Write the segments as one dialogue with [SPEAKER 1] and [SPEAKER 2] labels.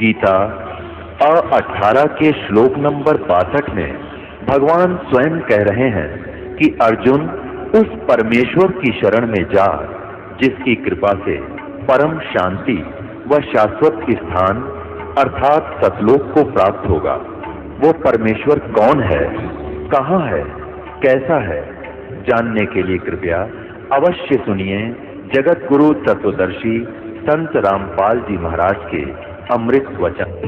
[SPEAKER 1] गीता 18 के श्लोक नंबर 62 में भगवान स्वयं कह रहे हैं कि अर्जुन उस परमेश्वर की शरण में जा जिसकी कृपा से परम शांति व शाश्वत स्थान अर्थात सतलोक को प्राप्त होगा। वो परमेश्वर कौन है, कहाँ है, कैसा है, जानने के लिए कृपया अवश्य सुनिए जगत गुरु तत्वदर्शी संत रामपाल जी महाराज के अमृत वचन।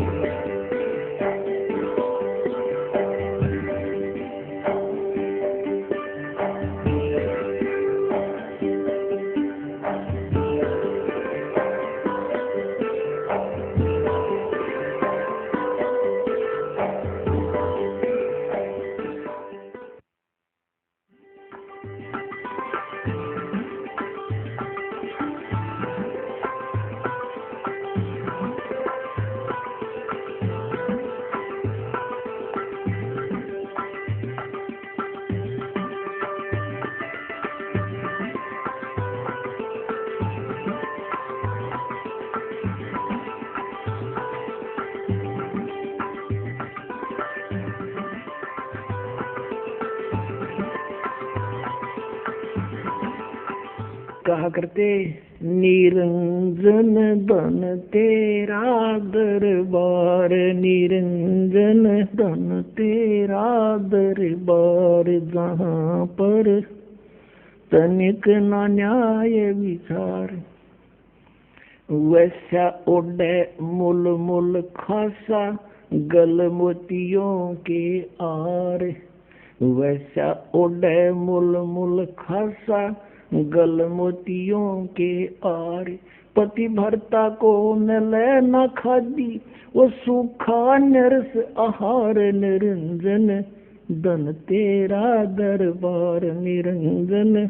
[SPEAKER 2] कहा करते निरंजन धन तेरा दरबार, निरंजन धन तेरा दरबार, जहाँ पर तनिक न न्याय विचार, वैसा ओढ़े मुल मुल खासा गल मोतियों के आर, वैसा ओढ़े मुल मुल खासा गल मोतियों के आर, पति भरता को न ले न खादी वो सूखा नरस आहार, निरंजन धन तेरा दरबार, निरंजन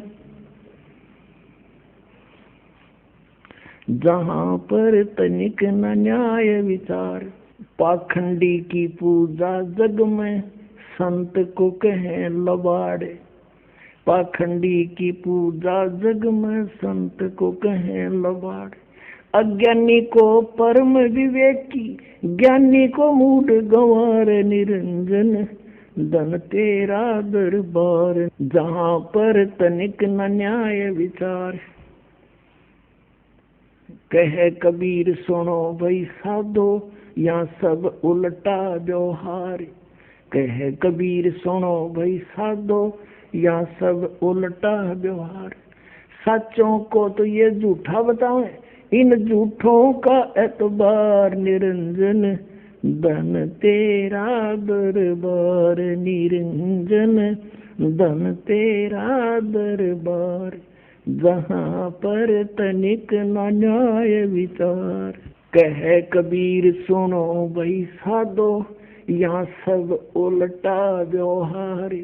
[SPEAKER 2] जहाँ पर तनिक न न्याय विचार, पाखंडी की पूजा जग में संत को कहें लबाड़े, पाखंडी की पूजा जग में संत को कहें लबाड़, अज्ञानी को परम विवेकी ज्ञानी को मूढ़ गंवार, निरंजन धन तेरा दरबार, जहाँ पर तनिक न न्याय विचार, कहे कबीर सुनो भाई साधो यहाँ सब उल्टा व्यवहार, कहे कबीर सुनो भाई साधो यहाँ सब उल्टा व्यवहार, सच्चों को तो ये झूठा बताएं इन झूठों का एतबार, निरंजन धन तेरा दरबार, निरंजन धन तेरा दरबार, जहाँ पर तनिक न न्याय विचार, कहे कबीर सुनो भाई साधो यहाँ सब उल्टा व्यवहार,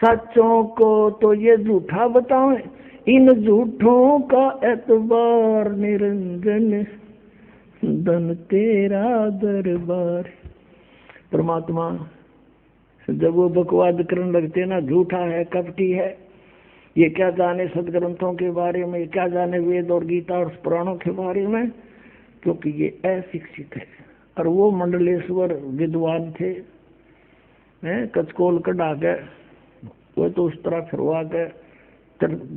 [SPEAKER 2] सच्चों को तो ये झूठा बताएं इन झूठों का एतबार, निरंजन धन तेरा दरबार। परमात्मा जब वो बकवाद करने लगते ना, झूठा है, कपटी है, ये क्या जाने सदग्रंथों के बारे में, क्या जाने वेद और गीता और पुराणों के बारे में, क्योंकि ये अशिक्षित है। और वो मंडलेश्वर विद्वान थे, कचकोल कढ़ा के वो तो उस तरह फिरवा के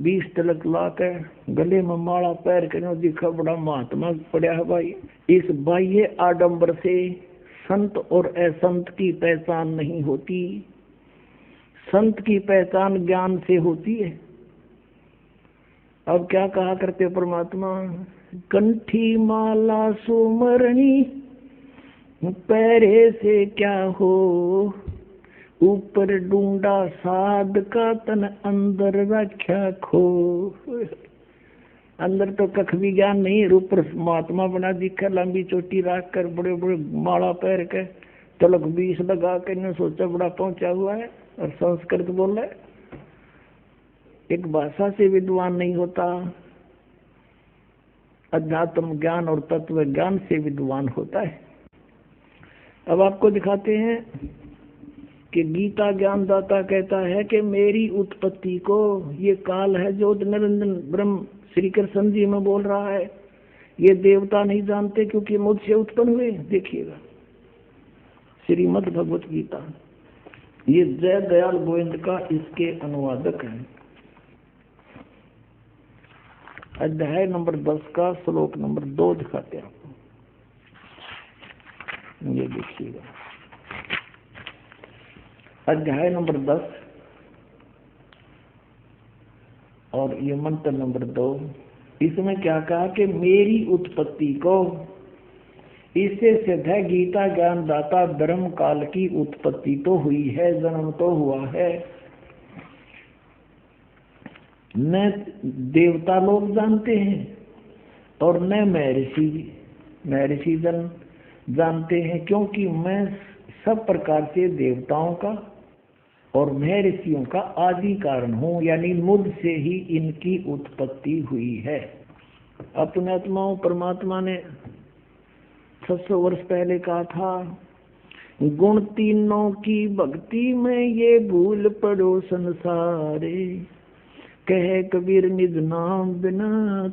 [SPEAKER 2] 20 तिलक ला के गले में माला पैर के दिखा बड़ा महात्मा पड़ा है भाई। इस बाह्य आडंबर से संत और असंत की पहचान नहीं होती, संत की पहचान ज्ञान से होती है। अब क्या कहा करते परमात्मा, कंठी माला सुमरणी पैरे से क्या हो, ऊपर ढूंढा साध का तन अंदर रख्या खो। अंदर तो कख भी ज्ञान नहीं, ऊपर महात्मा बना दिखा, लंबी चोटी रख कर बड़े बड़े माला पैर के तलक 20 लगा के ने सोचा बड़ा पहुंचा हुआ है और संस्कृत बोल रहा है। एक भाषा से विद्वान नहीं होता, अध्यात्म ज्ञान और तत्व ज्ञान से विद्वान होता है। अब आपको दिखाते हैं कि गीता ज्ञानदाता कहता है कि मेरी उत्पत्ति को ये काल है जो निरंजन ब्रह्म श्री कृष्ण जी में बोल रहा है, ये देवता नहीं जानते क्योंकि मुझसे उत्पन्न हुए। देखिएगा श्रीमद् भगवत गीता, ये जय दयाल गोविंद का इसके अनुवादक है। अध्याय नंबर 10 का श्लोक नंबर 2 दिखाते हैं आपको, ये देखिएगा। अध्याय नंबर 10 और ये मंत्र नंबर 2। इसमें क्या कहा कि मेरी उत्पत्ति को, इससे सिद्ध है गीता ज्ञान दाता ब्रह्म काल की उत्पत्ति तो हुई है, जन्म तो हुआ है। न देवता लोग जानते हैं और न महर्षि जन जानते हैं, क्योंकि मैं सब प्रकार से देवताओं का और महर्षियों का आदि कारण हूँ, यानी मुझसे ही इनकी उत्पत्ति हुई है। अपने आत्माओं परमात्मा ने 600 वर्ष पहले कहा था, गुण तीनों की भक्ति में ये भूल पड़ो संसारे, कहे कबीर निज नाम बिना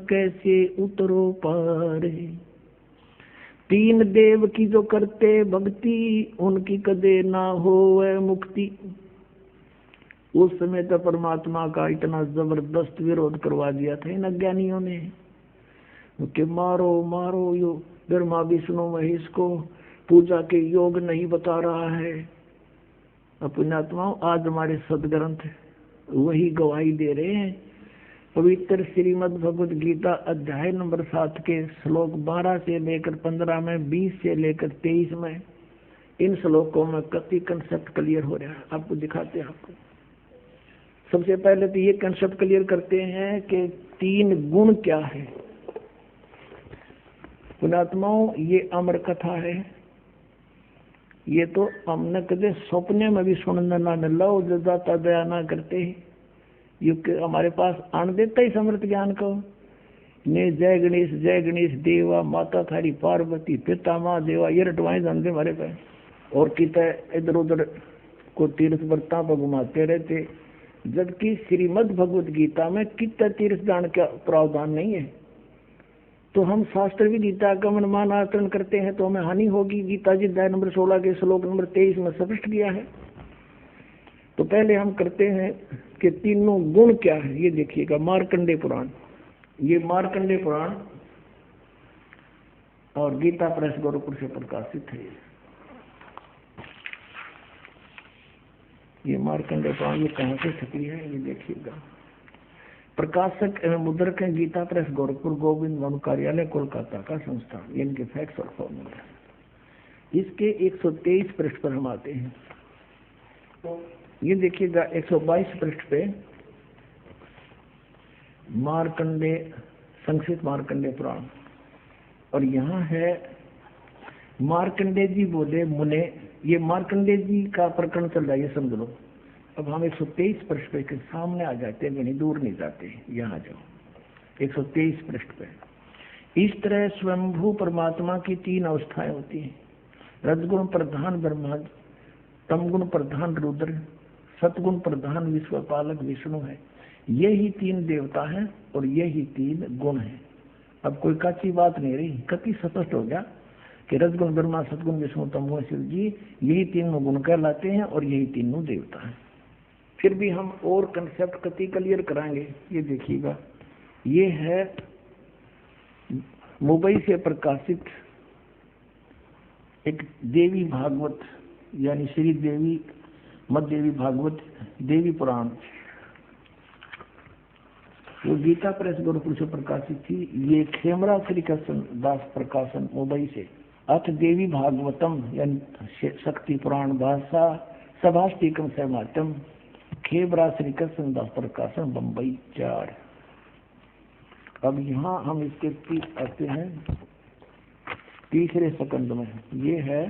[SPEAKER 2] कैसे उतरो पारे। तीन देव की जो करते भक्ति, उनकी कदे ना होवे मुक्ति। उस समय तो परमात्मा का इतना जबरदस्त विरोध करवा दिया था इन अज्ञानियों ने कि मारो मारो, यो ब्रह्मा विष्णु महेश को पूजा के योग नहीं बता रहा है। अपने आत्माओं आज हमारे सदग्रंथ वही गवाही दे रहे हैं। पवित्र श्रीमद् भगवत गीता अध्याय नंबर 7 के श्लोक 12 से लेकर 15 में, 20 से लेकर 23 में, इन श्लोकों में कति कंसेप्ट क्लियर हो रहा है। आपको दिखाते हैं। आपको सबसे पहले तो ये कंसेप्ट क्लियर करते हैं कि तीन गुण क्या है। पुणात्माओं, ये अमर कथा है। ये तो हमने कदे सपने में भी सुनना ना लो, जो दाता दया ना करते ये हमारे पास आन देता ही समर्थ ज्ञान को। ने जय गणेश देवा, माता थारी पार्वती, पिता माँ देवा, ये रटवाएं जानते हमारे पे। और किता इधर उधर को तीर्थ वर्ता पर घुमाते रहते, जबकि श्रीमद् भगवत गीता में कितना तीर्थ दान का प्रावधान नहीं है। तो हम शास्त्र भी गीता का मनमान आचरण करते हैं तो हमें हानि होगी। गीता जी अध्याय नंबर 16 के श्लोक नंबर 23 में स्पष्ट किया है। तो पहले हम करते हैं कि तीनों गुण क्या है। ये देखिएगा मार्कंडेय पुराण, ये मार्कंडेय पुराण और गीता प्रेस गोरखपुर से प्रकाशित है। ये मार्कंडेय पुराण ये कहाँ से छपी है ये देखिएगा। प्रकाशक एवं मुद्रक है गीता प्रेस गोरखपुर, गोविंद वन कार्यालय कोलकाता का संस्थान। ये इनके फैक्ट्स और फॉर्मूला। इसके 123 पृष्ठ पर हम आते हैं। तो ये देखिएगा 122 पृष्ठ पे मार्कंडेय, संक्षिप्त मार्कंडेय पुराण। और यहाँ है मार्कंडेय जी बोले मुने, ये मार्कंडेय जी का प्रकरण चल रहा है, ये समझ लो। अब हम 123 पृष्ठ पे के सामने आ जाते हैं, नहीं दूर नहीं जाते, यहाँ जाओ 123 पृष्ठ पे। इस तरह स्वयंभू परमात्मा की 3 अवस्थाएं होती हैं। रजगुण प्रधान ब्रह्मा, तमगुण प्रधान रुद्र, सतगुण प्रधान विश्वपालक विष्णु है। ये ही 3 देवता हैं और ये ही 3 गुण हैं। अब कोई कच्ची बात नहीं रही, कति स्पष्ट हो गया कि रजगुण ब्रह्मा, सतगुण विष्णु, तमगुण शिव जी, यही 3 गुण कहलाते हैं और यही 3 देवता हैं। फिर भी हम और कंसेप्ट कति क्लियर कराएंगे। ये देखिएगा, ये है मुंबई से प्रकाशित एक देवी भागवत, यानी श्री देवी मध्य देवी भागवत देवी पुराण, वो गीता प्रेस गोरखपुर से प्रकाशित थी। ये खेमरा श्री कृष्ण दास प्रकाशन मुंबई से। अथ देवी भागवतम यानी शक्ति पुराण भाषा सभाष्टिकम सहमातम, खेमरा श्री कृष्ण दास प्रकाशन बम्बई 4। अब यहाँ हम इसके आते हैं तीसरे सकंद में। ये है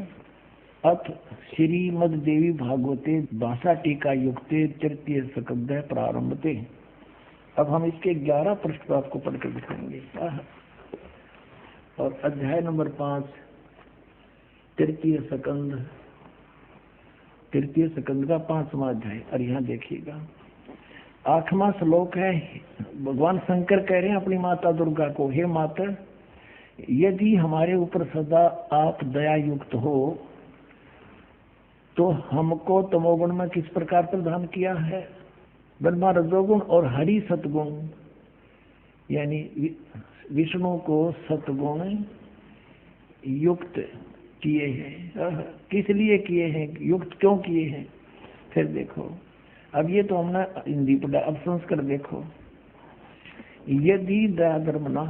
[SPEAKER 2] अथ श्रीमद देवी भागवते भाषा टीका युक्ते तृतीय सकंद प्रारंभते। अब हम इसके 11 पृष्ठ पर आपको पढ़कर दिखाएंगे। और अध्याय नंबर 5 तृतीय सकंद का 5वां अध्याय। और यहाँ देखिएगा 8वां श्लोक है। भगवान शंकर कह रहे हैं अपनी माता दुर्गा को, हे माता, यदि हमारे ऊपर सदा आप दया युक्त हो तो हमको तमोगुण में किस प्रकार प्रदान किया है? ब्रह्मा रजोगुण और हरि सतगुण, यानी विष्णु को सतगुण युक्त किए हैं। किस लिए किए हैं, युक्त क्यों किए हैं? फिर देखो, अब ये तो हमने हिंदी पढ़ा, अब संस्कृत देखो। यदि दया धर्मना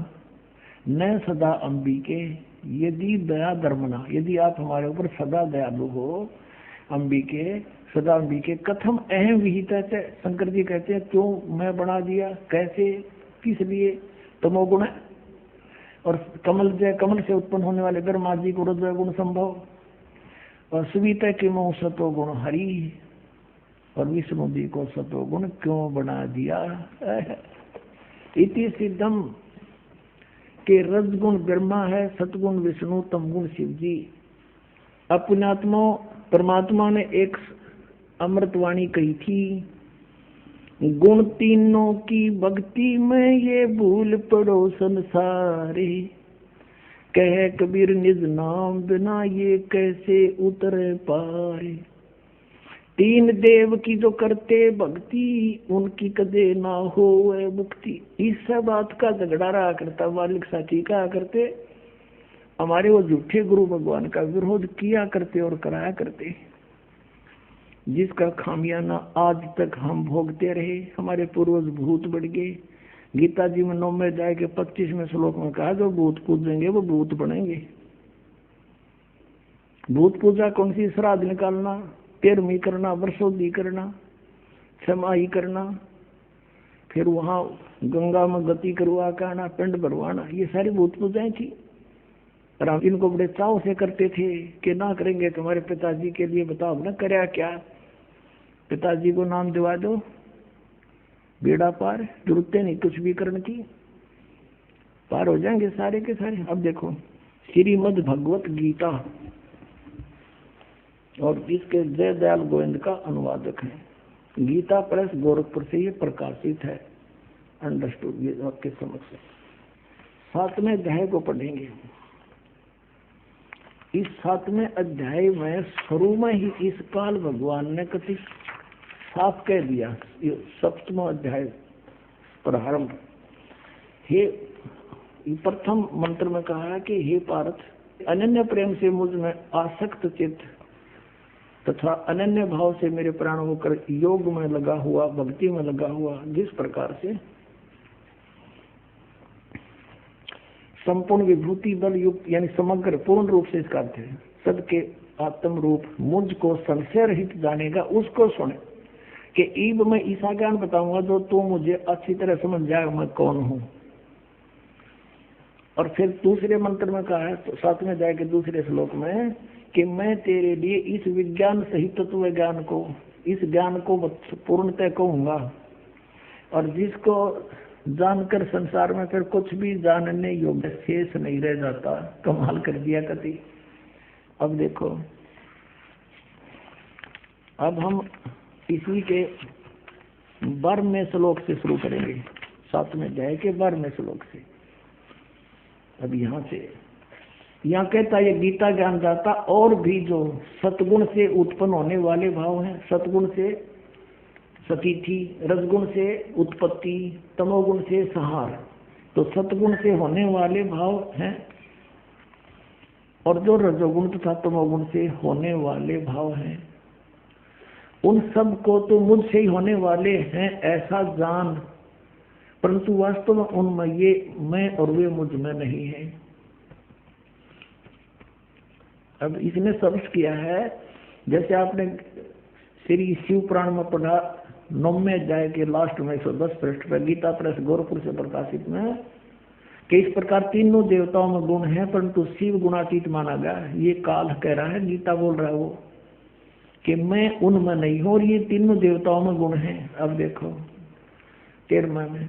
[SPEAKER 2] न सदा अंबिके, यदि दया धर्मना, यदि आप हमारे ऊपर सदा दयालु हो, अंबिके सदा अंबिके कथम अहम विहिता से, शंकर जी कहते हैं क्यों मैं बना दिया, कैसे, किस लिए? तमोगुण है। और कमल से उत्पन्न होने वाले ब्रह्मा जी को रजोगुण संभव, और सुविता के मोह सतोगुण हरि, और विष्णु जी को सतोगुण क्यों बना दिया? इति सिद्धम के रजगुण ब्रह्मा है, सतगुण विष्णु, तमगुण शिव जी। अपनात्मा परमात्मा ने एक अमृतवाणी कही थी, गुण तीनों की भक्ति में ये भूल पड़ो संसारे, कह कबीर निज नाम बिना ये कैसे उतरे पारे। तीन देव की जो करते भक्ति, उनकी कदे ना हो मुक्ति। इस बात का झगड़ा रहा करता वालिक साथी कहा करते, हमारे वो झूठे गुरु भगवान का विरोध किया करते और कराया करते, जिसका खामियाना आज तक हम भोगते रहे। हमारे पूर्वज भूत बढ़ गए। गीता जी में 9वें अध्याय के 25वें श्लोक में कहा, जो भूत पूजेंगे वो भूत बनेंगे। भूत पूजा कौन सी? श्राद्ध निकालना, तेरहवीं करना, वर्षोद्धि करना, क्षमाई करना, फिर वहां गंगा में गति करवा के आना, पिंड भरवाना, ये सारी भूत पूजाएं थी। और हम इनको बड़े चाव से करते थे कि ना करेंगे तुम्हारे पिताजी के लिए, बताओ ना करया क्या, पिताजी को नाम दिवा दो, बेड़ा पार, जरूरत नहीं कुछ भी करने की, पार हो जाएंगे सारे के सारे। अब देखो, श्रीमद् भगवत गीता, और इसके जय दयाल गोविंद का अनुवादक है। गीता प्रेस गोरखपुर से ये प्रकाशित है। अंडरस्टूड, ये आपके समक्ष 7वें अध्याय को पढ़ेंगे। इस 7वें अध्याय में शुरू में ही इस काल भगवान ने कति साफ कह दिया। 7वां अध्याय प्रारंभ, हे प्रथम मंत्र में कहा है कि हे पार्थ, अनन्य प्रेम से मुझ में आसक्त चित्त तथा अनन्य भाव से मेरे प्राण होकर योग में लगा हुआ, भक्ति में लगा हुआ, जिस प्रकार से संपूर्ण विभूति बल युक्त, यानी समग्र पूर्ण रूप से इसका अर्थ है सबके आत्म रूप मुझको संशय रहित जानेगा, उसको सुने। कि ईब मैं ईसा ज्ञान बताऊंगा जो तू मुझे अच्छी तरह समझ जाएगा मैं कौन हूं। और फिर दूसरे मंत्र में कहा है, तो 7वें अध्याय के दूसरे श्लोक में, कि मैं तेरे लिए इस विज्ञान सहित तत्व ज्ञान को, इस ज्ञान को पूर्णतः कहूंगा, और जिसको जानकर संसार में फिर कुछ भी जानने योग्य शेष नहीं रह जाता। कमाल कर दिया कति। अब देखो, अब हम इसी के 12वें श्लोक से शुरू करेंगे, 7वें अध्याय के 12वें श्लोक से। अब यहाँ कहता है, गीता ज्ञान दाता और भी जो सतगुण से उत्पन्न होने वाले भाव हैं, सतगुण से सतीथि, रजगुण से उत्पत्ति, तमोगुण से संहार, तो सतगुण से होने वाले भाव हैं, और जो रजोगुण तथा तमोगुण से होने वाले भाव हैं, उन सब को तो मुझसे ही होने वाले हैं ऐसा जान, परंतु वास्तव में उनमें ये मैं और वे मुझ में नहीं है। अब इसने सर्च किया है, जैसे आपने श्री शिव पुराण में पढ़ा 9वें अध्याय के लास्ट में 110 पृष्ठ पर, गीता प्रेस गोरखपुर से प्रकाशित में, कि इस प्रकार तीनों देवताओं में गुण है परंतु शिव गुणातीत माना गया। ये काल कह रहा है, गीता बोल रहा है वो, कि मैं उनमें नहीं हूं और ये तीनों देवताओं में गुण हैं। अब देखो 13वें में,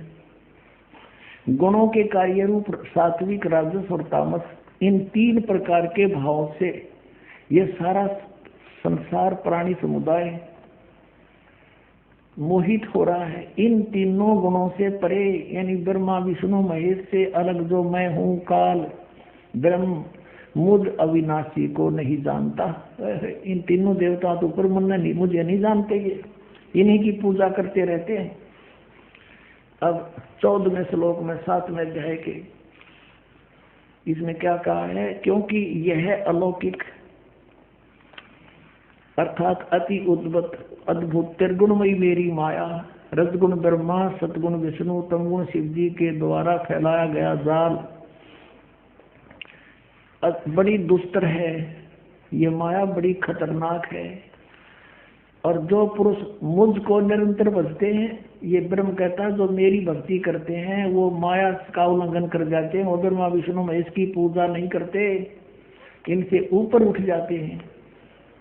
[SPEAKER 2] गुणों के कार्य रूप सात्विक, राजस और तामस, इन 3 प्रकार के भाव से ये सारा संसार प्राणी समुदाय मोहित हो रहा है। इन तीनों गुणों से परे, यानी ब्रह्मा विष्णु महेश से अलग जो मैं हूँ, काल, ब्रह्म मुझ अविनाशी को नहीं जानता। इन तीनों देवता तो ऊपर मुझे नहीं जानते, ये इन्हीं की पूजा करते रहते हैं। अब 14वें श्लोक में 7वें अध्याय के इसमें क्या कहा है, क्योंकि यह अलौकिक अर्थात अति अद्भुत त्रिगुणमयी मेरी माया, रजगुण ब्रह्मा, सतगुण विष्णु, तमगुण शिव जी के द्वारा फैलाया गया जाल बड़ी दुस्तर है। ये माया बड़ी खतरनाक है, और जो पुरुष मुझको निरंतर भजते हैं, ये ब्रह्म कहता है, जो मेरी भक्ति करते हैं वो माया का उल्लंघन कर जाते हैं, वो ब्रह्मा विष्णु महेश की पूजा नहीं करते, इनसे ऊपर उठ जाते हैं।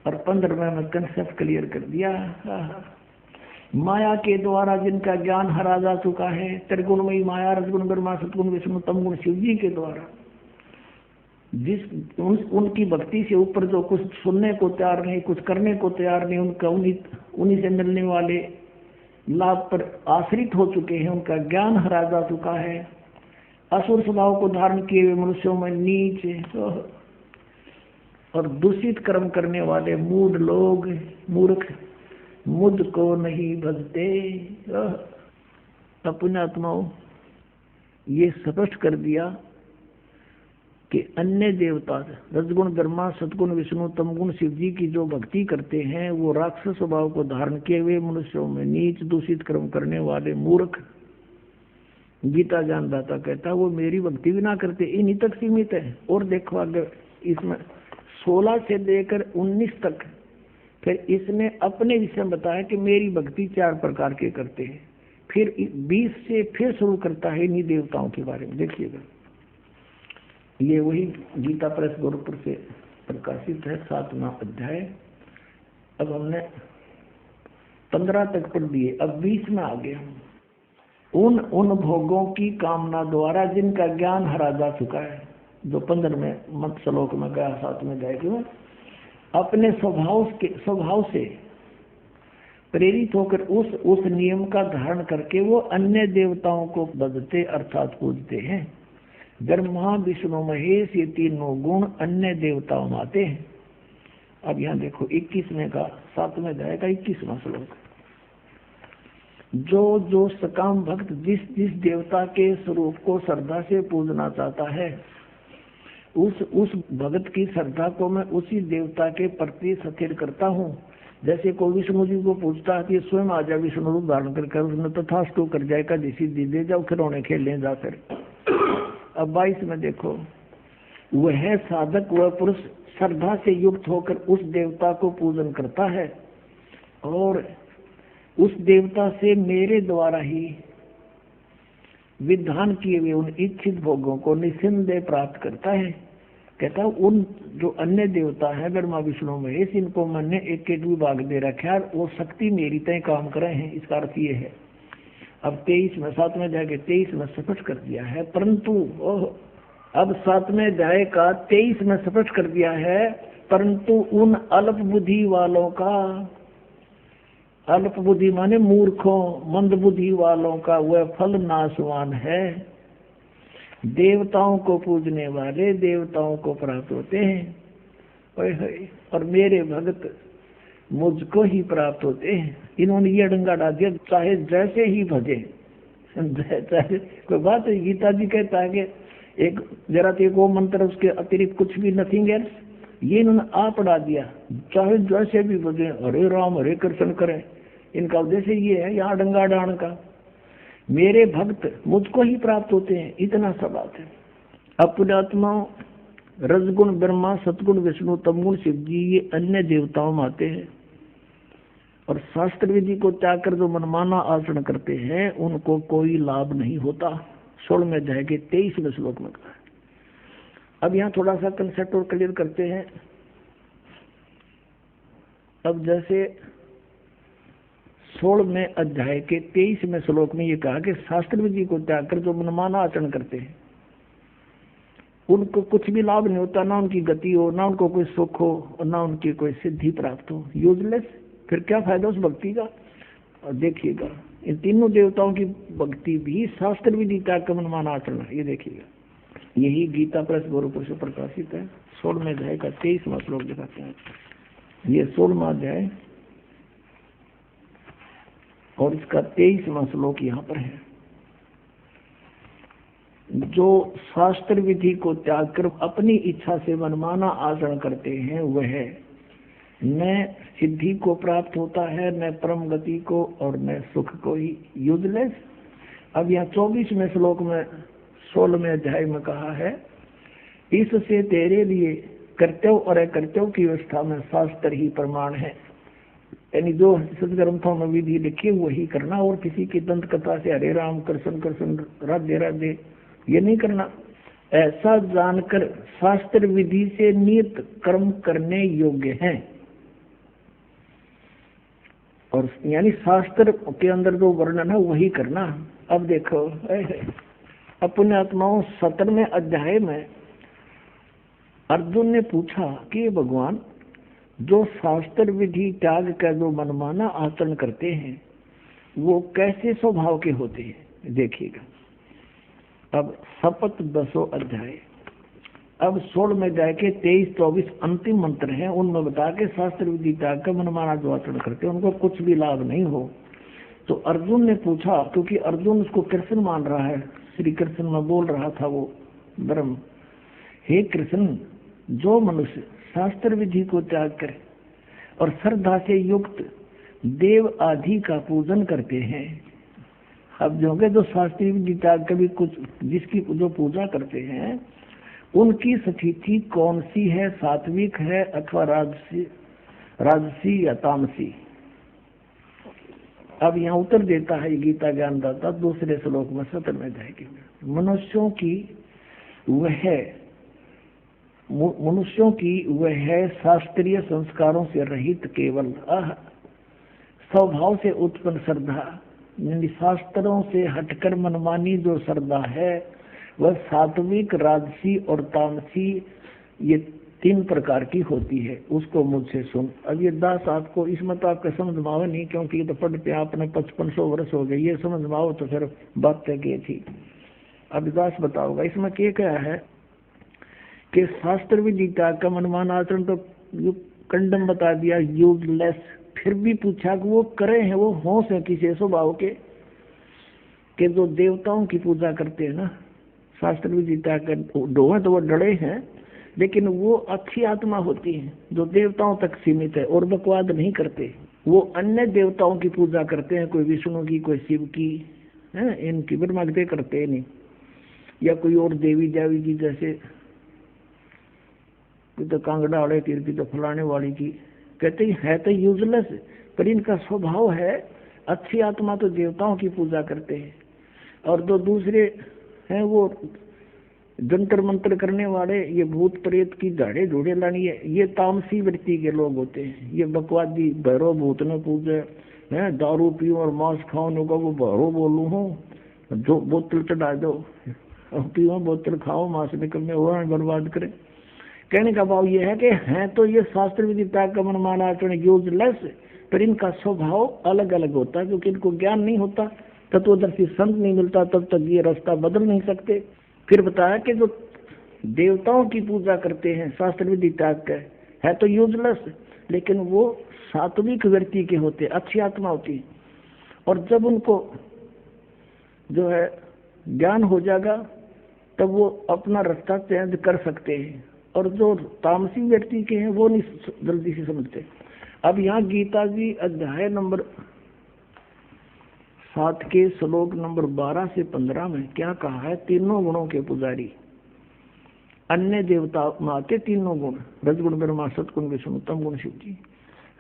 [SPEAKER 2] और 15वें में कंसेप्ट क्लियर कर दिया। माया के द्वारा जिनका ज्ञान हरा जा चुका है, त्रिगुणमयी माया, रजगुण ब्रह्मा, सतगुण विष्णु, तमगुण शिव जी के द्वारा, उनकी भक्ति से ऊपर जो कुछ सुनने को तैयार नहीं, कुछ करने को तैयार नहीं, उनका उन्हीं से मिलने वाले लाभ पर आश्रित हो चुके हैं, उनका ज्ञान हरा जा चुका है। असुर स्वभाव को धारण किए हुए मनुष्यों में नीच और दूषित कर्म करने वाले मूढ़ लोग, मूर्ख मुझको नहीं भजते। अपने आत्माओं ये स्पष्ट कर दिया कि अन्य देवता रजगुण ब्रह्मा, सतगुण विष्णु, तमगुण शिव जी की जो भक्ति करते हैं वो राक्षस स्वभाव को धारण किए हुए मनुष्यों में नीच दूषित कर्म करने वाले मूर्ख। गीता ज्ञानदाता कहता है वो मेरी भक्ति भी ना करते, इन्हीं तक सीमित है। और देखो अगर इसमें 16 से लेकर 19 तक फिर इसने अपने विषय में बताया कि मेरी भक्ति 4 प्रकार के करते हैं। फिर 20 से फिर शुरू करता है इन्हीं देवताओं के बारे में। देखिएगा, ये वही गीता प्रेस गोरखपुर से प्रकाशित है 7वां अध्याय। अब हमने 15 तक पढ़ दिए, अब 20 में आ गए हम। उन भोगों की कामना द्वारा जिनका ज्ञान हरा जा चुका है, जो 15वें श्लोक में गया 7वें अध्याय में, अपने स्वभाव से प्रेरित होकर उस नियम का धारण करके वो अन्य देवताओं को भजते अर्थात पूजते हैं। ब्रह्मा विष्णु महेश ये तीनों गुण अन्य देवताओं में आते हैं। अब यहाँ देखो 21वें का 7वें अध्याय का 21वां श्लोक, जो सकाम भक्त जिस देवता के स्वरूप को श्रद्धा से पूजना चाहता है, उस भगत की श्रद्धा को मैं उसी देवता के प्रति स्थिर करता हूँ। जैसे कोई विष्णु जी को पूछता है कि स्वयं आ जा विष्णु रूप धारण कर उसने तथास्तु कर जाएगा, जैसी दे जाओ खिलौने खेलने जाकर। अब 22 में देखो, वह साधक वह पुरुष श्रद्धा से युक्त होकर उस देवता को पूजन करता है और उस देवता से मेरे द्वारा ही विधान किए हुए उन इच्छित भोगों को निस्संदेह प्राप्त करता है। कहता है उन जो अन्य देवता है ब्रह्मा विष्णु महेश, इनको मैंने एक विभाग दे रखा है, वो शक्ति मेरी तय काम कर रहे हैं। इसका अर्थ ये है, अब 23 में 7वें अध्याय के 23 में स्पष्ट कर दिया है, परंतु अब 7वें अध्याय का 23 में स्पष्ट कर दिया है, परंतु उन अल्प बुद्धि वालों का, अल्प बुद्धि माने मूर्खों मंद बुद्धि वालों का वह फल नाशवान है। देवताओं को पूजने वाले देवताओं को प्राप्त होते हैं और मेरे भगत मुझको ही प्राप्त होते हैं। इन्होंने ये डंगा डाल दिया, चाहे जैसे ही भजे, चाहे कोई बात है। गीता जी कहता है कि एक जरा तो वो मंत्र उसके अतिरिक्त कुछ भी नथिंग एल्स, ये इन्होंने आ पढ़ा दिया, चाहे जैसे भी भजे हरे राम हरे कृष्ण करें। इनका उद्देश्य ये है यहाँ डंगा डाण का, मेरे भक्त मुझको ही प्राप्त होते हैं, इतना सा बात है। अपने आत्मा रजगुण ब्रह्मा सतगुण विष्णु तमगुण शिव जी ये अन्य देवताओं में आते हैं और शास्त्र विधि को त्याग कर जो मनमाना आचरण करते हैं उनको कोई लाभ नहीं होता। 16वें अध्याय के 23वें श्लोक में कहा। अब यहाँ थोड़ा सा कंसेप्ट और क्लियर करते हैं। अब जैसे 16वें अध्याय के 23वें श्लोक में ये कहा कि शास्त्र विधि को त्याग कर जो मनमाना आचरण करते हैं उनको कुछ भी लाभ नहीं होता, ना उनकी गति हो, ना उनको कोई सुख हो और ना उनकी कोई सिद्धि प्राप्त हो। यूजलेस, फिर क्या फायदा उस भक्ति का। और देखिएगा इन तीनों देवताओं की भक्ति भी शास्त्र विधि त्याग कर मनमाना आचरण है। ये देखिएगा यही गीता प्रेस गोरखपुर से प्रकाशित है। 16वें अध्याय का 23वां श्लोक दिखाते हैं। ये 16वां अध्याय और इसका 23वां श्लोक यहाँ पर है। जो शास्त्र विधि को त्याग कर अपनी इच्छा से मनमाना आचरण करते हैं वह न सिद्धि को प्राप्त होता है, न परम गति को, और न सुख को ही। यूजलेस। अब यहाँ 24वें श्लोक में 16वें अध्याय में कहा है, इससे तेरे लिए कर्तव्य और अकर्तव्य की व्यवस्था में शास्त्र ही प्रमाण है। यानी जो सदग्रंथों में विधि लिखी वही करना, और किसी की दंत कथा से हरे राम कृष्ण कृष्ण राधे राधे ये नहीं करना। ऐसा जानकर शास्त्र विधि से नियत कर्म करने योग्य हैं। और यानी शास्त्र के अंदर जो वर्णन है वही करना। अब देखो अपने आत्माओं 17वें अध्याय में अर्जुन ने पूछा कि भगवान जो शास्त्र विधि त्याग कर जो मनमाना आचरण करते हैं वो कैसे स्वभाव के होते हैं। देखिएगा अब शपथ 10वां अध्याय। अब 16वें अध्याय के 23-24 अंतिम मंत्र हैं, उनमें बता के शास्त्र विधि त्याग कर मनमाना जो आचरण करते हैं उनको कुछ भी लाभ नहीं हो। तो अर्जुन ने पूछा, क्योंकि अर्जुन उसको कृष्ण मान रहा है, श्री कृष्ण में बोल रहा था वो ब्रह्म, हे कृष्ण जो मनुष्य शास्त्र विधि को त्याग करे और श्रद्धा से युक्त देव आदि का पूजन करते हैं। अब जो शास्त्रीय विधि त्याग कभी कुछ जिसकी जो पूजा करते हैं उनकी स्थिति कौन सी है, सात्विक है अथवा राजसी या तामसी। अब यहाँ उत्तर देता है गीता ज्ञानदाता दूसरे श्लोक में 17वें अध्याय के। मनुष्यों की वह शास्त्रीय संस्कारों से रहित केवल स्वभाव से उत्पन्न श्रद्धा, शास्त्रों से हटकर मनमानी जो श्रद्धा है वह सात्विक, राजसी और तामसी ये 3 प्रकार की होती है। उसको मुझसे सुन। अब ये दास आपको इसमें तो आपका समझ में आवे नहीं, क्योंकि तो पढ़ते आपने 5500 वर्ष हो गए, ये समझ में आओ तो फिर बात तय की थी। अब दास बताओगा इसमें क्या है कि शास्त्र विधि त्याग का मनमाना आचरण तो कंडम बता दिया, यूजलेस। फिर भी पूछा कि वो करे हैं, वो होश है किसी स्वभाव के जो देवताओं की पूजा करते हैं ना, शास्त्र विधि त्याग कर डोहे तो वो डरे हैं, लेकिन वो अच्छी आत्मा होती है जो देवताओं तक सीमित है और बकवाद नहीं करते। वो अन्य देवताओं की पूजा करते हैं, कोई विष्णु की, कोई शिव की, है इनकी ब्रह्मा की करते नहीं, या कोई और देवी देवी की, जैसे कोई तो कांगड़ा वाले तीर की, तो फलाने वाली की। कहते है तो यूजलेस, पर इनका स्वभाव है अच्छी आत्मा तो देवताओं की पूजा करते हैं। और जो दूसरे हैं वो जंतर मंत्र करने वाले, ये भूत प्रेत की झाड़े झूड़े लानी है, ये तामसी वृत्ति के लोग होते हैं। ये बकवादी भैरव भूत न पूजे है, दारू पीओ और मांस खाओ न को भैरव बोलू हूँ, जो बोतल चढ़ा दो, पीओ बोतल खाओ, मांस निकलने और बर्बाद करे। कहने का भाव ये है कि हैं तो ये शास्त्र विधि त्याग का मनमाना आचरण यूजलेस, पर इनका स्वभाव अलग अलग होता है, क्योंकि इनको ज्ञान नहीं होता, तत्वदर्शी संत नहीं मिलता, तब तक ये रास्ता बदल नहीं सकते। फिर बताया कि जो देवताओं की पूजा करते हैं शास्त्र विधि त्याग कर है तो यूजलेस, लेकिन वो सात्विक व्यक्ति के होते, अच्छी आत्मा होती। और जब उनको जो है ज्ञान हो जाएगा तब वो अपना रास्ता चेंज कर सकते हैं, और जो तामसी व्यक्ति के हैं वो नहीं जल्दी से समझते। अब यहाँ गीता जी अध्याय नंबर 7 के श्लोक नंबर 12 से 15 में क्या कहा है, तीनों गुणों के पुजारी, अन्य देवता में आते तीनों गुण, रजगुण ब्रह्मा, सतगुण विष्णु, तम गुण शिव जी।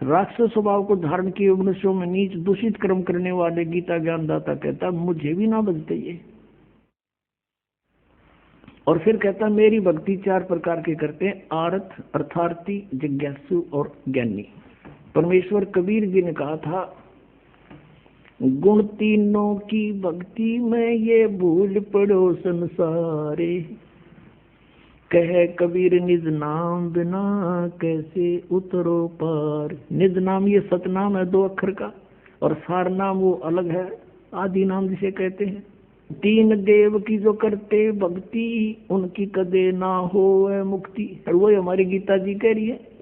[SPEAKER 2] राक्षस स्वभाव को धारण किए मनुष्यों में नीच दूषित कर्म करने वाले गीता ज्ञानदाता कहता मुझे भी ना बचते ये। और फिर कहता मेरी भक्ति 4 प्रकार के करते हैं, आरथ, अर्थार्थी, जिज्ञासु और ज्ञानी। परमेश्वर कबीर जी ने कहा था, गुण तीनों की भक्ति में ये भूल पड़ो संसारे, कह कबीर निज नाम बिना कैसे उतरो पार। निज नाम ये सतनाम है 2 अक्षर का, और सार नाम वो अलग है, आदि नाम जिसे कहते हैं। तीन देव की जो करते भक्ति उनकी कदे ना हो मुक्ति। और वही हमारी गीता जी कह रही है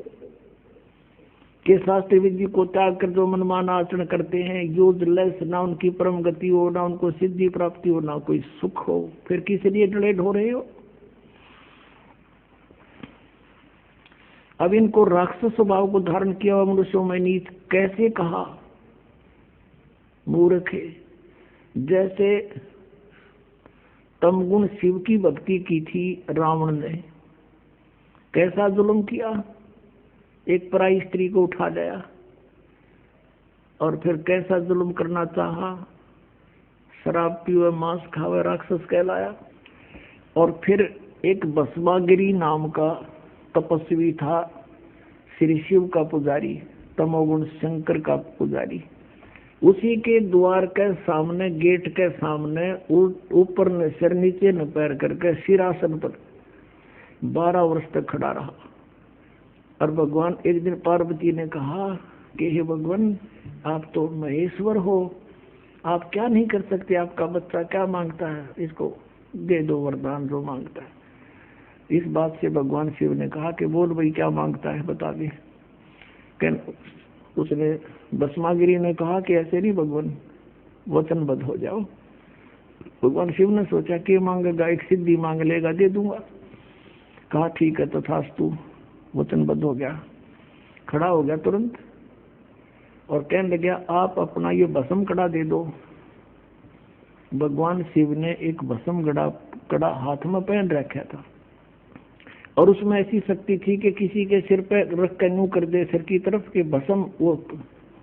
[SPEAKER 2] कि शास्त्र विधि को त्याग कर जो मनमाना आचरण करते हैं, यूजलेस, ना उनकी परम गति हो, ना उनको सिद्धि प्राप्ति हो, ना कोई सुख हो, फिर किस लिए डलेड हो रहे हो। अब इनको राक्षस स्वभाव को धारण किया हुआ मनुष्यों में नीच कैसे कहा, मूर्ख है। जैसे तमगुण शिव की भक्ति की थी रावण ने, कैसा जुल्म किया, एक पराई स्त्री को उठा लिया और फिर कैसा जुल्म करना चाहा, शराब पीवे, मांस खावे, राक्षस कहलाया। और फिर एक भस्मागिरी नाम का तपस्वी था, श्री शिव का पुजारी, तमोगुण शंकर का पुजारी, उसी के द्वार के सामने, गेट के सामने ऊपर न सिर नीचे न पैर करके सिरासन पर 12 वर्ष तक खड़ा रहा। और भगवान, एक दिन पार्वती ने कहा कि हे भगवान, आप तो महेश्वर हो, आप क्या नहीं कर सकते, आपका बच्चा क्या मांगता है, इसको दे दो वरदान जो मांगता है। इस बात से भगवान शिव ने कहा कि बोल भाई क्या मांगता है, बता दे। उसने, भस्मागिरी ने कहा कि ऐसे नहीं भगवान, वचनबद्ध हो जाओ। भगवान शिव ने सोचा कि मांगेगा, एक सिद्धि मांग लेगा, दे दूंगा। कहा ठीक है तथास्तु, वचनबद्ध हो गया, खड़ा हो गया तुरंत और कहने लगा आप अपना ये भस्म कड़ा दे दो। भगवान शिव ने एक भस्म कड़ा हाथ में पहन रखा था और उसमें ऐसी शक्ति थी कि किसी के सिर पे रख कर यूं कर दे, सिर की तरफ के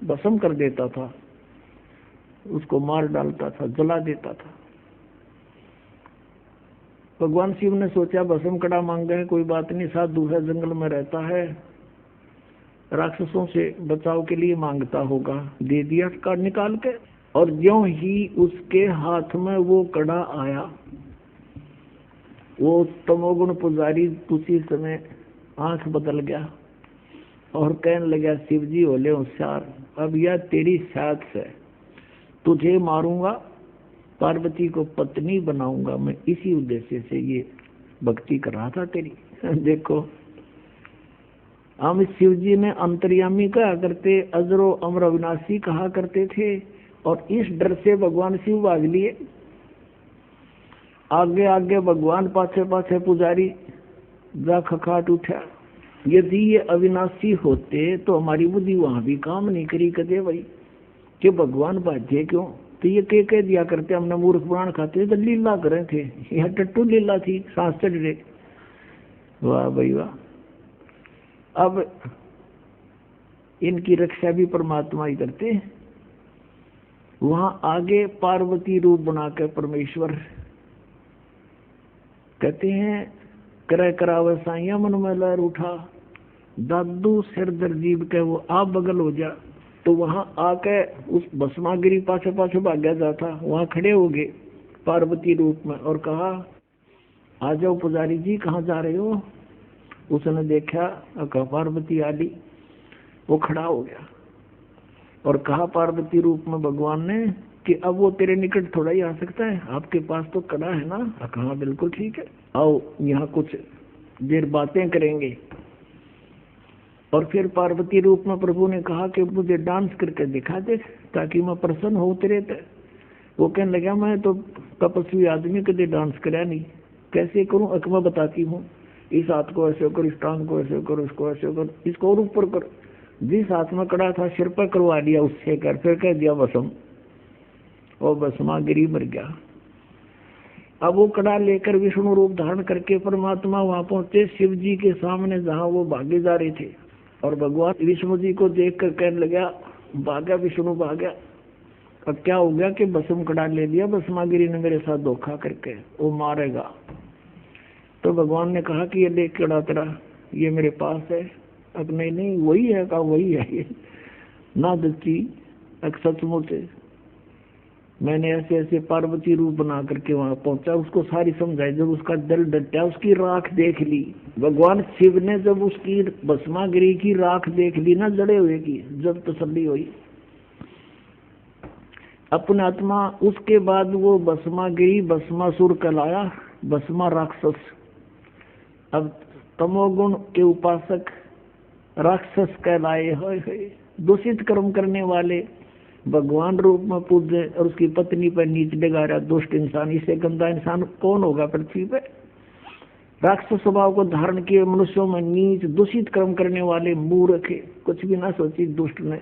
[SPEAKER 2] भस्म कर देता था, उसको मार डालता था, जला देता था। भगवान शिव ने सोचा भस्म कड़ा मांगा है, कोई बात नहीं, साधु है, जंगल में रहता है, राक्षसों से बचाव के लिए मांगता होगा। दे दिया कड़ा निकाल के, और ज्यों ही उसके हाथ में वो कड़ा आया, वो तमोगुण पुजारी उसी समय आंख बदल गया और कहने लगा शिव जी होले होशियार, अब यह तेरी साथ है, तुझे मारूंगा, पार्वती को पत्नी बनाऊंगा मैं, इसी उद्देश्य से ये भक्ति कर रहा था तेरी। देखो हम शिव जी ने अंतर्यामी कहा करते, अजरो अमर अविनाशी कहा करते थे, और इस डर से भगवान शिव भाग लिए। आगे आगे भगवान, पाछे पाछे पुजारी, जा खखाट उठा। यदि ये अविनाशी होते तो हमारी बुद्धि वहां भी काम नहीं करी कदे भाई, कि भगवान बाजे क्यों, तो ये कह दिया करते हमने मूर्ख पुराण खाते तो लीला करे थे, यह टट्टू लीला थी, सांस चढ़ रहे। वाह भाई वाह। अब इनकी रक्षा भी परमात्मा ही करते। वहां आगे पार्वती रूप बनाकर परमेश्वर कहते हैं, करे करावे साइया मन में लहर उठा, दादू सिर दर्जीब के वो आप बगल हो जा। तो वहां आके उस भस्मागिरी पाछे पाछे भाग्या जाता, वहां खड़े हो गए पार्वती रूप में और कहा आ जाओ पुजारी जी, कहाँ जा रहे हो। उसने देखा, कहा पार्वती आली, वो खड़ा हो गया और कहा पार्वती रूप में भगवान ने कि अब वो तेरे निकट थोड़ा ही आ सकता है, आपके पास तो कड़ा है ना। कहा बिल्कुल ठीक है, आओ यहाँ कुछ देर बातें करेंगे। और फिर पार्वती रूप में प्रभु ने कहा कि मुझे डांस करके दिखा दे ताकि मैं प्रसन्न हो तेरे पे। वो कहने लगा मैं तो तपस्वी आदमी, कभी डांस कराया नहीं, कैसे करूं, मैं बताती हूँ, इस हाथ को ऐसे करो, इस टांग को ऐसे करो, इसको ऐसे करो, इसको और ऊपर करो। जिस हाथ में कड़ा था सिर पर करवा दिया उससे कर, फिर कह दिया भस्म, और भस्मागिरी मर गया। अब वो कड़ा लेकर विष्णु रूप धारण करके परमात्मा वहां पहुंचे शिव जी के सामने, जहां वो भागे जा रहे थे। और भगवान विष्णु जी को देख कर कहने लगा, भागा विष्णु भागा। अब क्या हो गया कि भस्म कड़ा ले लिया भस्मागिरी ने मेरे साथ धोखा करके, वो मारेगा। तो भगवान ने कहा कि ये देख कड़ा तेरा, ये मेरे पास है। अब नहीं वही है, कहा वही है ये ना दच्ची, सचमुच मैंने ऐसे ऐसे पार्वती रूप बना करके वहां पहुंचा, उसको सारी समझाई। जब उसका दिल डटा, उसकी राख देख ली, भगवान शिव ने जब उसकी भस्मागिरी की राख देख ली ना जड़े हुए की, जब तसल्ली हुई, अपने आत्मा। उसके बाद वो भस्मा गिरी, भस्मासुर कहलाया, भस्मा राक्षस। अब तमोगुण के उपासक राक्षस कहलाए। है दूषित कर्म करने वाले भगवान रूप में पूजे और उसकी पत्नी पर नीच डगा रहा दुष्ट इंसान। इससे गंदा इंसान कौन होगा पृथ्वी पे? राक्षस स्वभाव को धारण किए मनुष्यों में नीच दूषित कर्म करने वाले मूर्ख, कुछ भी ना सोची दुष्ट ने।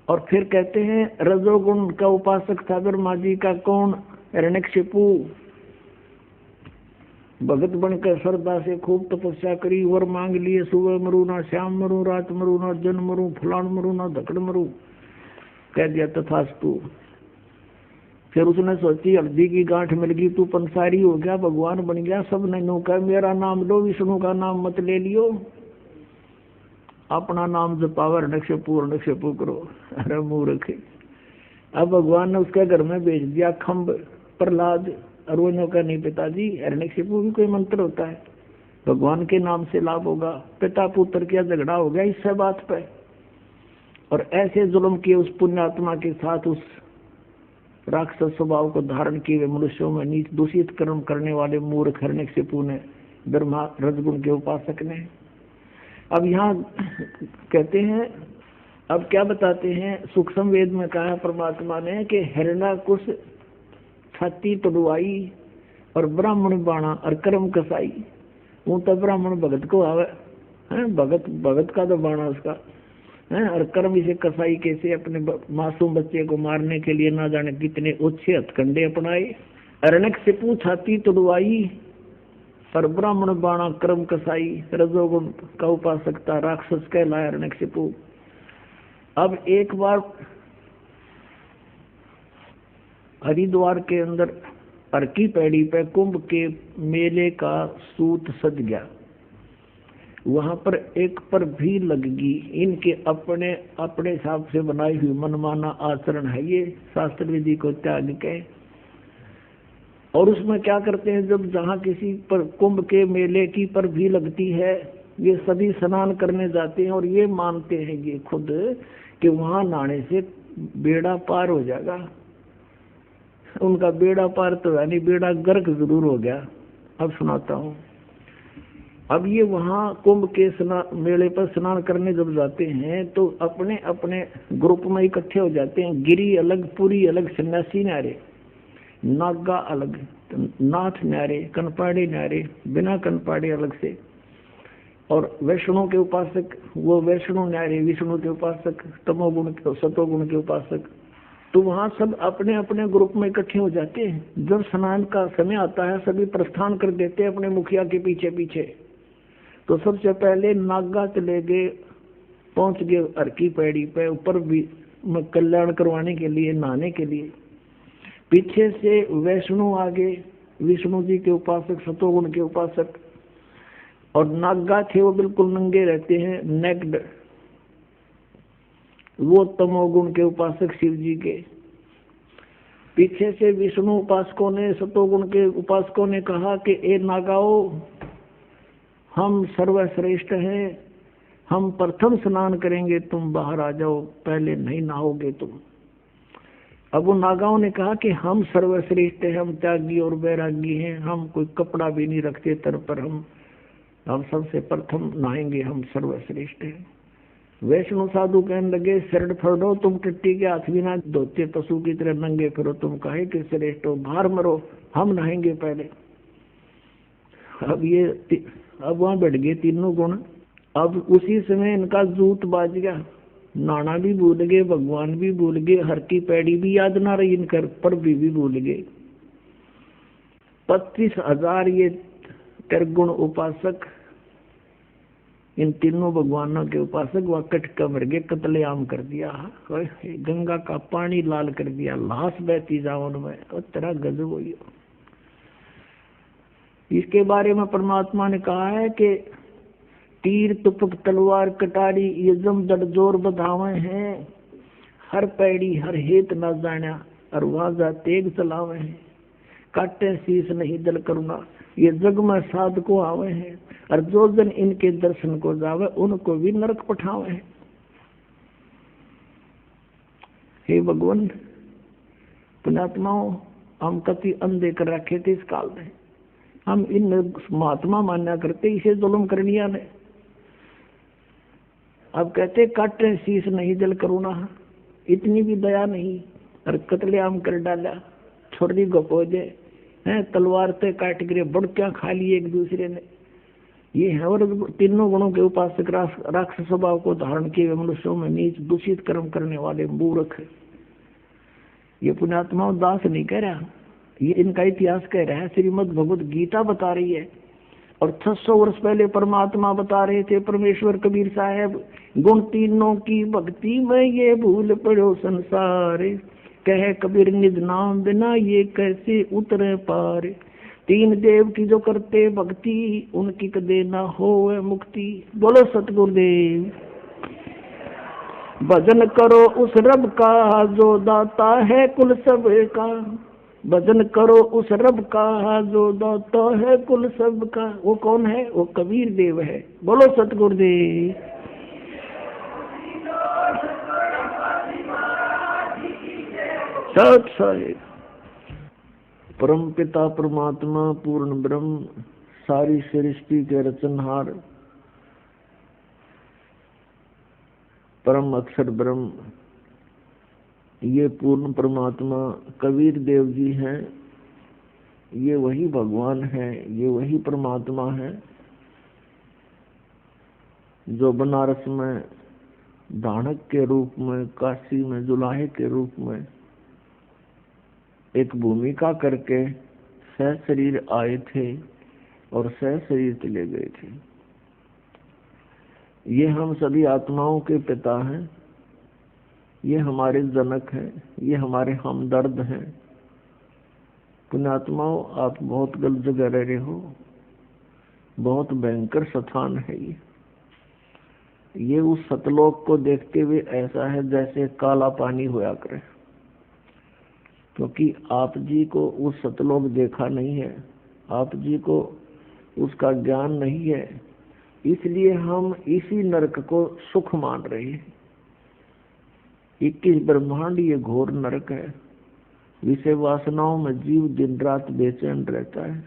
[SPEAKER 2] और फिर कहते हैं रजोगुण का उपासक था ब्रह्मा जी का कौन? हिरण्यकशिपु। भगत बनकर श्रद्धा से खूब तपस्या करी, वर मांग लिए, सुबह मरू ना श्याम मरू, रात मरू ना जन मरू, फलान मरू ना धकड़ मरू, कह दिया तथास्तु। फिर उसने सोची हल्दी की गांठ मिल गई, तू पंसारी हो गया, भगवान बन गया। सब ने नो कहा मेरा नाम लो, विष्णु का नाम मत ले लियो, अपना नाम जपावर हिरण्यकशिपु करो। अरे मूर्ख। अब भगवान ने उसके घर में भेज दिया खम्ब प्रहलाद, और वो नो का नहीं पिताजी हिरण्यकशिपु भी कोई मंत्र होता है, भगवान के नाम से लाभ होगा। पिता पुत्र का झगड़ा हो गया इससे बात पे। और ऐसे जुल्म किए उस पुण्यात्मा के साथ, उस राक्षस स्वभाव को धारण किए हुए मनुष्यों में नीच दूषित कर्म करने वाले मूर्ख हिरण्यकशिपु ने, ब्रह्मा रजगुण के उपासक ने। अब यहाँ कहते हैं, अब क्या बताते हैं, सूक्ष्म वेद में कहा परमात्मा ने कि हिरण्यकुश छाती तोड़वाई और ब्राह्मण बाणा और कर्म कसाई। वो तो ब्राह्मण भगत को आवे है, भगत का तो बाणा उसका है, और कर्म इसे कसाई कैसे अपने मासूम बच्चे को मारने के लिए ना जाने कितने उच्च हथकंडे अपनाए। हिरण्यकशिपु छाती तोड़वाई और ब्राह्मण बाणा कर्म कसाई, रजोगुण का उपासक था, राक्षस कहलाया हिरण्यकशिपु। अब एक बार हरिद्वार के अंदर अर्की पैड़ी पे कुंभ के मेले का सूत सज गया। वहां पर एक पर भी लगगी। इनके अपने अपने हिसाब से बनाई हुई मनमाना आचरण है ये, शास्त्र विधि को त्याग के। और उसमें क्या करते हैं, जब जहाँ किसी पर कुंभ के मेले की पर भी लगती है, ये सभी स्नान करने जाते हैं और ये मानते हैं ये खुद कि वहां नहाने से बेड़ा पार हो जाएगा। उनका बेड़ा पार तो है नहीं, बेड़ा गर्क जरूर हो गया। अब सुनाता हूँ। अब ये वहाँ कुंभ के मेले पर स्नान करने जब जाते हैं तो अपने अपने ग्रुप में इकट्ठे हो जाते हैं। गिरी अलग, पुरी अलग, सन्यासी न्यारे, नागा अलग, नाथ न्यारे, कनपाड़े न्यारे, बिना कनपाड़े अलग से। और वैष्णव के उपासक वो वैष्णव न्यारे, विष्णु के उपासक, तमोगुण के सतोगुण के उपासक। तो वहाँ सब अपने अपने ग्रुप में इकट्ठे हो जाते हैं। जब स्नान का समय आता है सभी प्रस्थान कर देते हैं अपने मुखिया के पीछे पीछे। तो सबसे पहले नागा चले गए, पहुंच गए अर्की पैड़ी पे, ऊपर भी कल्याण करवाने के लिए, नहाने के लिए। पीछे से वैष्णु आगे, विष्णु जी के उपासक, सतोगुण के उपासक। और नागा थे वो बिल्कुल नंगे रहते हैं, नेक्ड, वो तमोगुण के उपासक शिव जी के। पीछे से विष्णु उपासकों ने, सतोगुण के उपासकों ने कहा कि ए नागाओ, हम सर्वश्रेष्ठ हैं, हम प्रथम स्नान करेंगे, तुम बाहर आ जाओ, पहले नहीं नहाओगे तुम। अब वो नागाओं ने कहा कि हम सर्वश्रेष्ठ हैं, हम त्यागी और वैरागी हैं, हम कोई कपड़ा भी नहीं रखते तर पर, हम सबसे प्रथम नहाएंगे, हम सर्वश्रेष्ठ हैं। वैष्णु साधु कहने लगे शरण फड़ो, तुम टट्टी के हाथ भी ना धोते, पशु की तरह नंगे फिरो, तुम काहे के श्रेष्ठ हो, बाहर मरो, हम नहाएंगे पहले। अब वहां बैठ गए तीनों गुण। अब उसी समय इनका जूत बाज गया, नाना भी भूल गए, भगवान भी भूल गए, हर की पैड़ी भी याद ना रही इनकर, पर भी भूल गए। 25,000 ये त्रिगुण उपासक, इन तीनों भगवानों के उपासक वह कटका मर गए, कत्लेआम कर दिया। गंगा का पानी लाल कर दिया, लाश बहती जाओ उनमें, और तेरा गजब हुई। इसके बारे में परमात्मा ने कहा है कि तीर तुपक तलवार कटारी ये जम दड़ जोर बधावे हैं, हर पैड़ी हर हेत न जाना, और वहां जा तेग चलावे हैं, काटे शीश नहीं दल करुणा, ये जग में साध को आवे हैं, और जो जन इनके दर्शन को जावे उनको भी नरक पठावे हैं। हे भगवान, पुण्यात्माओं, हम कति अंधे कर रखे थे इस काल में। हम इन महात्मा मान्या करते, इसे जुल्म कर लिया ने। अब कहते काटे शीश नहीं जल करुणा, इतनी भी दया नहीं, और कतलेआम कर डाला, छोरी गपोजे हैं, तलवार से काट गिरे, बड़कियां खा ली एक दूसरे ने। ये है और तीनों गुणों के उपासक राक्षस स्वभाव को धारण किए मनुष्यों में नीच दूषित कर्म करने वाले मूर्ख। ये पुण्यात्माओं दास नहीं कह रहा, ये इनका इतिहास कह रहा है। श्रीमद् भगवत गीता बता रही है। और 600 वर्ष पहले परमात्मा बता रहे थे, परमेश्वर कबीर साहब, गुण तीनों की भक्ति में ये भूल पड़ो संसार, कह कबीर निज नाम बिना ये कैसे उतरे पार। तीन देव की जो करते भक्ति, उनकी कदे ना हो मुक्ति। बोलो सतगुरुदेव। भजन करो उस रब का जो दाता है कुल सब का, भजन करो उस रब का जो दाता है कुल सब का। वो कौन है? वो कबीर देव है। बोलो सतगुरुदेव। सत साहिब। परम पिता परमात्मा पूर्ण ब्रह्म, सारी सृष्टि के रचनहार, परम अक्षर ब्रह्म, ये पूर्ण परमात्मा कबीर देव जी हैं। ये वही भगवान है, ये वही परमात्मा है जो बनारस में दानक के रूप में, काशी में जुलाहे के रूप में एक भूमिका करके सह शरीर आए थे और सह शरीर चले गए थे। ये हम सभी आत्माओं के पिता हैं, ये हमारे जनक हैं, ये हमारे हमदर्द हैं। पुण्यात्माओं, आप बहुत गलत जगह रह रहे हो। बहुत भयंकर स्थान है ये उस सतलोक को देखते हुए ऐसा है जैसे काला पानी होया करे, क्योंकि आप जी को उस सतलोक देखा नहीं है, आप जी को उसका ज्ञान नहीं है, इसलिए हम इसी नरक को सुख मान रहे हैं। 21 ब्रह्मांड ये घोर नरक है। विषय वासनाओं में जीव दिन रात बेचैन रहता है।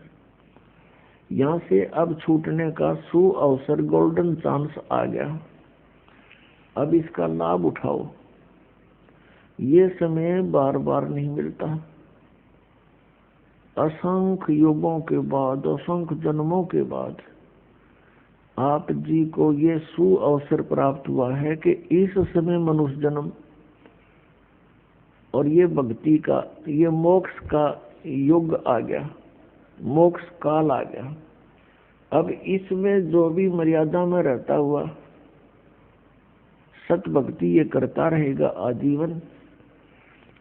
[SPEAKER 2] यहाँ से अब छूटने का सु अवसर, गोल्डन चांस आ गया। अब इसका लाभ उठाओ। ये समय बार बार नहीं मिलता। असंख्य युगों के बाद, असंख्य जन्मों के बाद आप जी को ये सु अवसर प्राप्त हुआ है कि इस समय मनुष्य जन्म और ये भक्ति का, ये मोक्ष का युग आ गया, मोक्ष काल आ गया। अब इसमें जो भी मर्यादा में रहता हुआ सत भक्ति ये करता रहेगा आजीवन,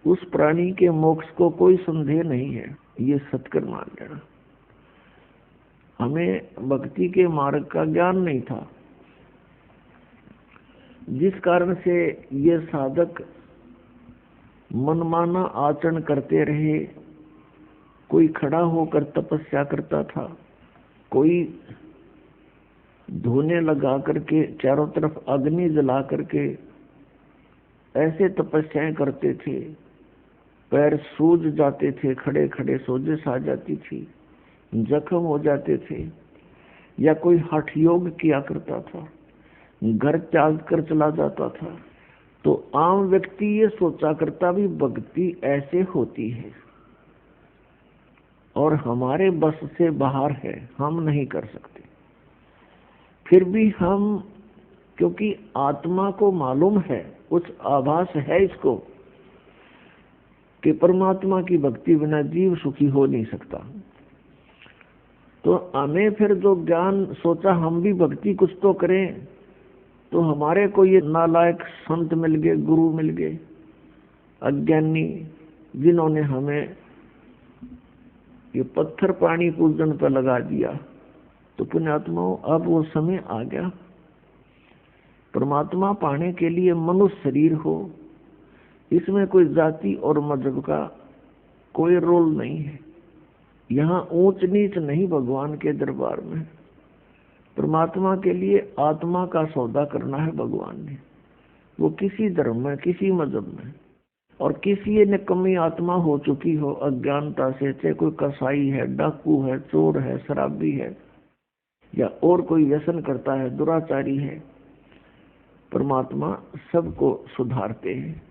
[SPEAKER 2] उस प्राणी के मोक्ष को कोई संदेह नहीं है। ये सत्कर मान लेना। हमें भक्ति के मार्ग का ज्ञान नहीं था, जिस कारण से ये साधक मनमाना आचरण करते रहे। कोई खड़ा होकर तपस्या करता था, कोई धोने लगा करके चारों तरफ अग्नि जला करके ऐसे तपस्याएं करते थे, पैर सूज जाते थे, खड़े खड़े सोजिश आ जाती थी, जख्म हो जाते थे। या कोई हठ योग किया करता था, घर त्याग कर चला जाता था। तो आम व्यक्ति ये सोचा करता भी भक्ति ऐसे होती है और हमारे बस से बाहर है, हम नहीं कर सकते। फिर भी हम, क्योंकि आत्मा को मालूम है, कुछ आभास है इसको कि परमात्मा की भक्ति बिना जीव सुखी हो नहीं सकता, तो हमें फिर जो ज्ञान सोचा हम भी भक्ति कुछ तो करें, तो हमारे को ये नालायक संत मिल गए, गुरु मिल गए, अज्ञानी, जिन्होंने हमें ये पत्थर पानी पूजन पर लगा दिया। तो पुण्यात्माओं, अब वो समय आ गया। परमात्मा पाने के लिए मनुष्य शरीर हो, इसमें कोई जाति और मजहब का कोई रोल नहीं है। यहाँ ऊंच नीच नहीं भगवान के दरबार में। परमात्मा के लिए आत्मा का सौदा करना है भगवान ने, वो किसी धर्म में, किसी मजहब में। और किसी निकम्मी आत्मा हो चुकी हो अज्ञानता से, चाहे कोई कसाई है, डाकू है, चोर है, शराबी है, या और कोई व्यसन करता है, दुराचारी है, परमात्मा सबको सुधारते हैं।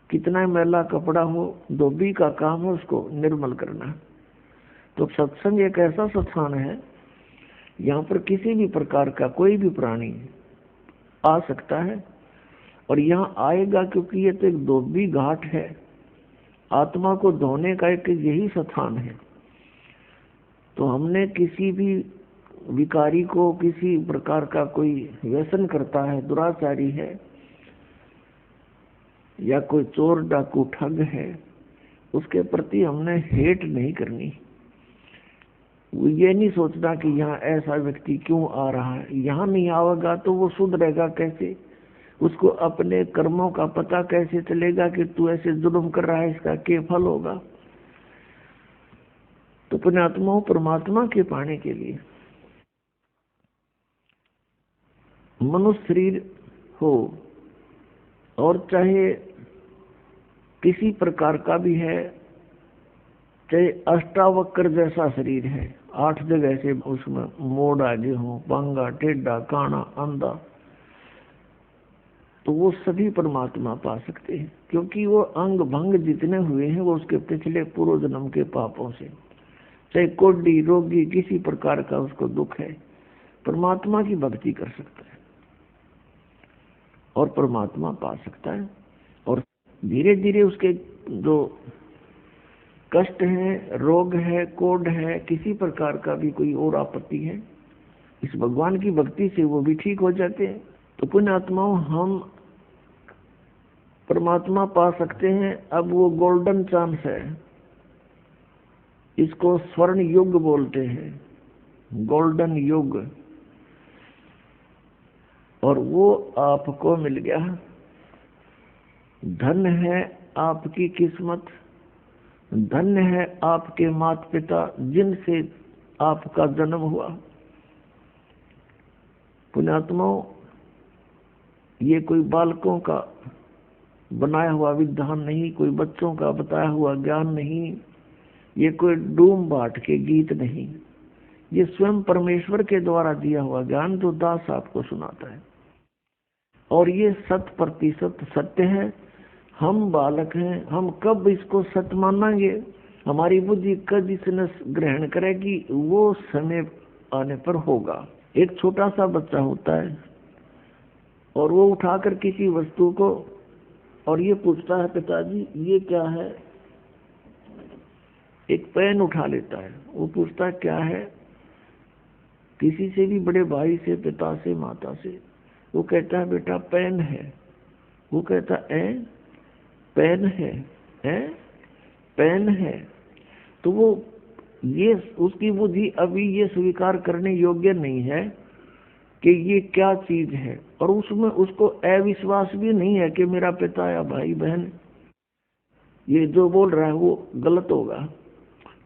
[SPEAKER 2] कितना मैला कपड़ा हो, धोबी का काम है उसको निर्मल करना। तो सत्संग एक ऐसा स्थान है, यहाँ पर किसी भी प्रकार का कोई भी प्राणी आ सकता है, और यहाँ आएगा क्योंकि ये तो एक धोबी घाट है, आत्मा को धोने का एक यही स्थान है। तो हमने किसी भी विकारी को, किसी प्रकार का कोई व्यसन करता है, दुराचारी है, या कोई चोर डाकू ठग है, उसके प्रति हमने हेट नहीं करनी। ये नहीं सोचना कि यहाँ ऐसा व्यक्ति क्यों आ रहा है, यहाँ नहीं आवेगा तो वो सुधरेगा कैसे, उसको अपने कर्मों का पता कैसे चलेगा कि तू ऐसे जुल्म कर रहा है, इसका क्या फल होगा। तो पुण्यात्मा परमात्मा के पाने के लिए मनुष्य शरीर हो, और चाहे किसी प्रकार का भी है, चाहे अष्टावक्र जैसा शरीर है, 8 जगह से उसमें मोड़ आगे हो, बांगा, टेढ़ा, काना, अंधा, तो वो सभी परमात्मा पा सकते हैं, क्योंकि वो अंग भंग जितने हुए हैं वो उसके पिछले पूर्व जन्म के पापों से। चाहे कोढ़ी, रोगी, किसी प्रकार का उसको दुख है, परमात्मा की भक्ति कर सकता है और परमात्मा पा सकता है। और धीरे धीरे उसके जो कष्ट है, रोग है, कोढ़ है, किसी प्रकार का भी कोई और आपत्ति है, इस भगवान की भक्ति से वो भी ठीक हो जाते हैं। तो पुण्यात्माओं, हम परमात्मा पा सकते हैं। अब वो गोल्डन चांस है, इसको स्वर्ण युग बोलते हैं, गोल्डन युग, और वो आपको मिल गया। धन है आपकी किस्मत, धन्य है आपके माता पिता जिनसे आपका जन्म हुआ। पुण्यात्माओं, ये कोई बालकों का बनाया हुआ विधान नहीं, कोई बच्चों का बताया हुआ ज्ञान नहीं, ये कोई डूम बाट के गीत नहीं, ये स्वयं परमेश्वर के द्वारा दिया हुआ ज्ञान जो दास आपको सुनाता है, और ये 100% सत्य है। हम बालक हैं, हम कब इसको सत्य मानेंगे, हमारी बुद्धि कब इसने ग्रहण करेगी, वो समय आने पर होगा। एक छोटा सा बच्चा होता है और वो उठाकर किसी वस्तु को और ये पूछता है, पिताजी ये क्या है। एक पेन उठा लेता है, वो पूछता है क्या है, किसी से भी बड़े भाई से, पिता से, माता से, वो कहता है बेटा पेन है। वो कहता है पेन है, पेन है। तो वो ये उसकी बुद्धि अभी ये स्वीकार करने योग्य नहीं है कि ये क्या चीज है, और उसमें उसको अविश्वास भी नहीं है कि मेरा पिता या भाई बहन ये जो बोल रहा है वो गलत होगा।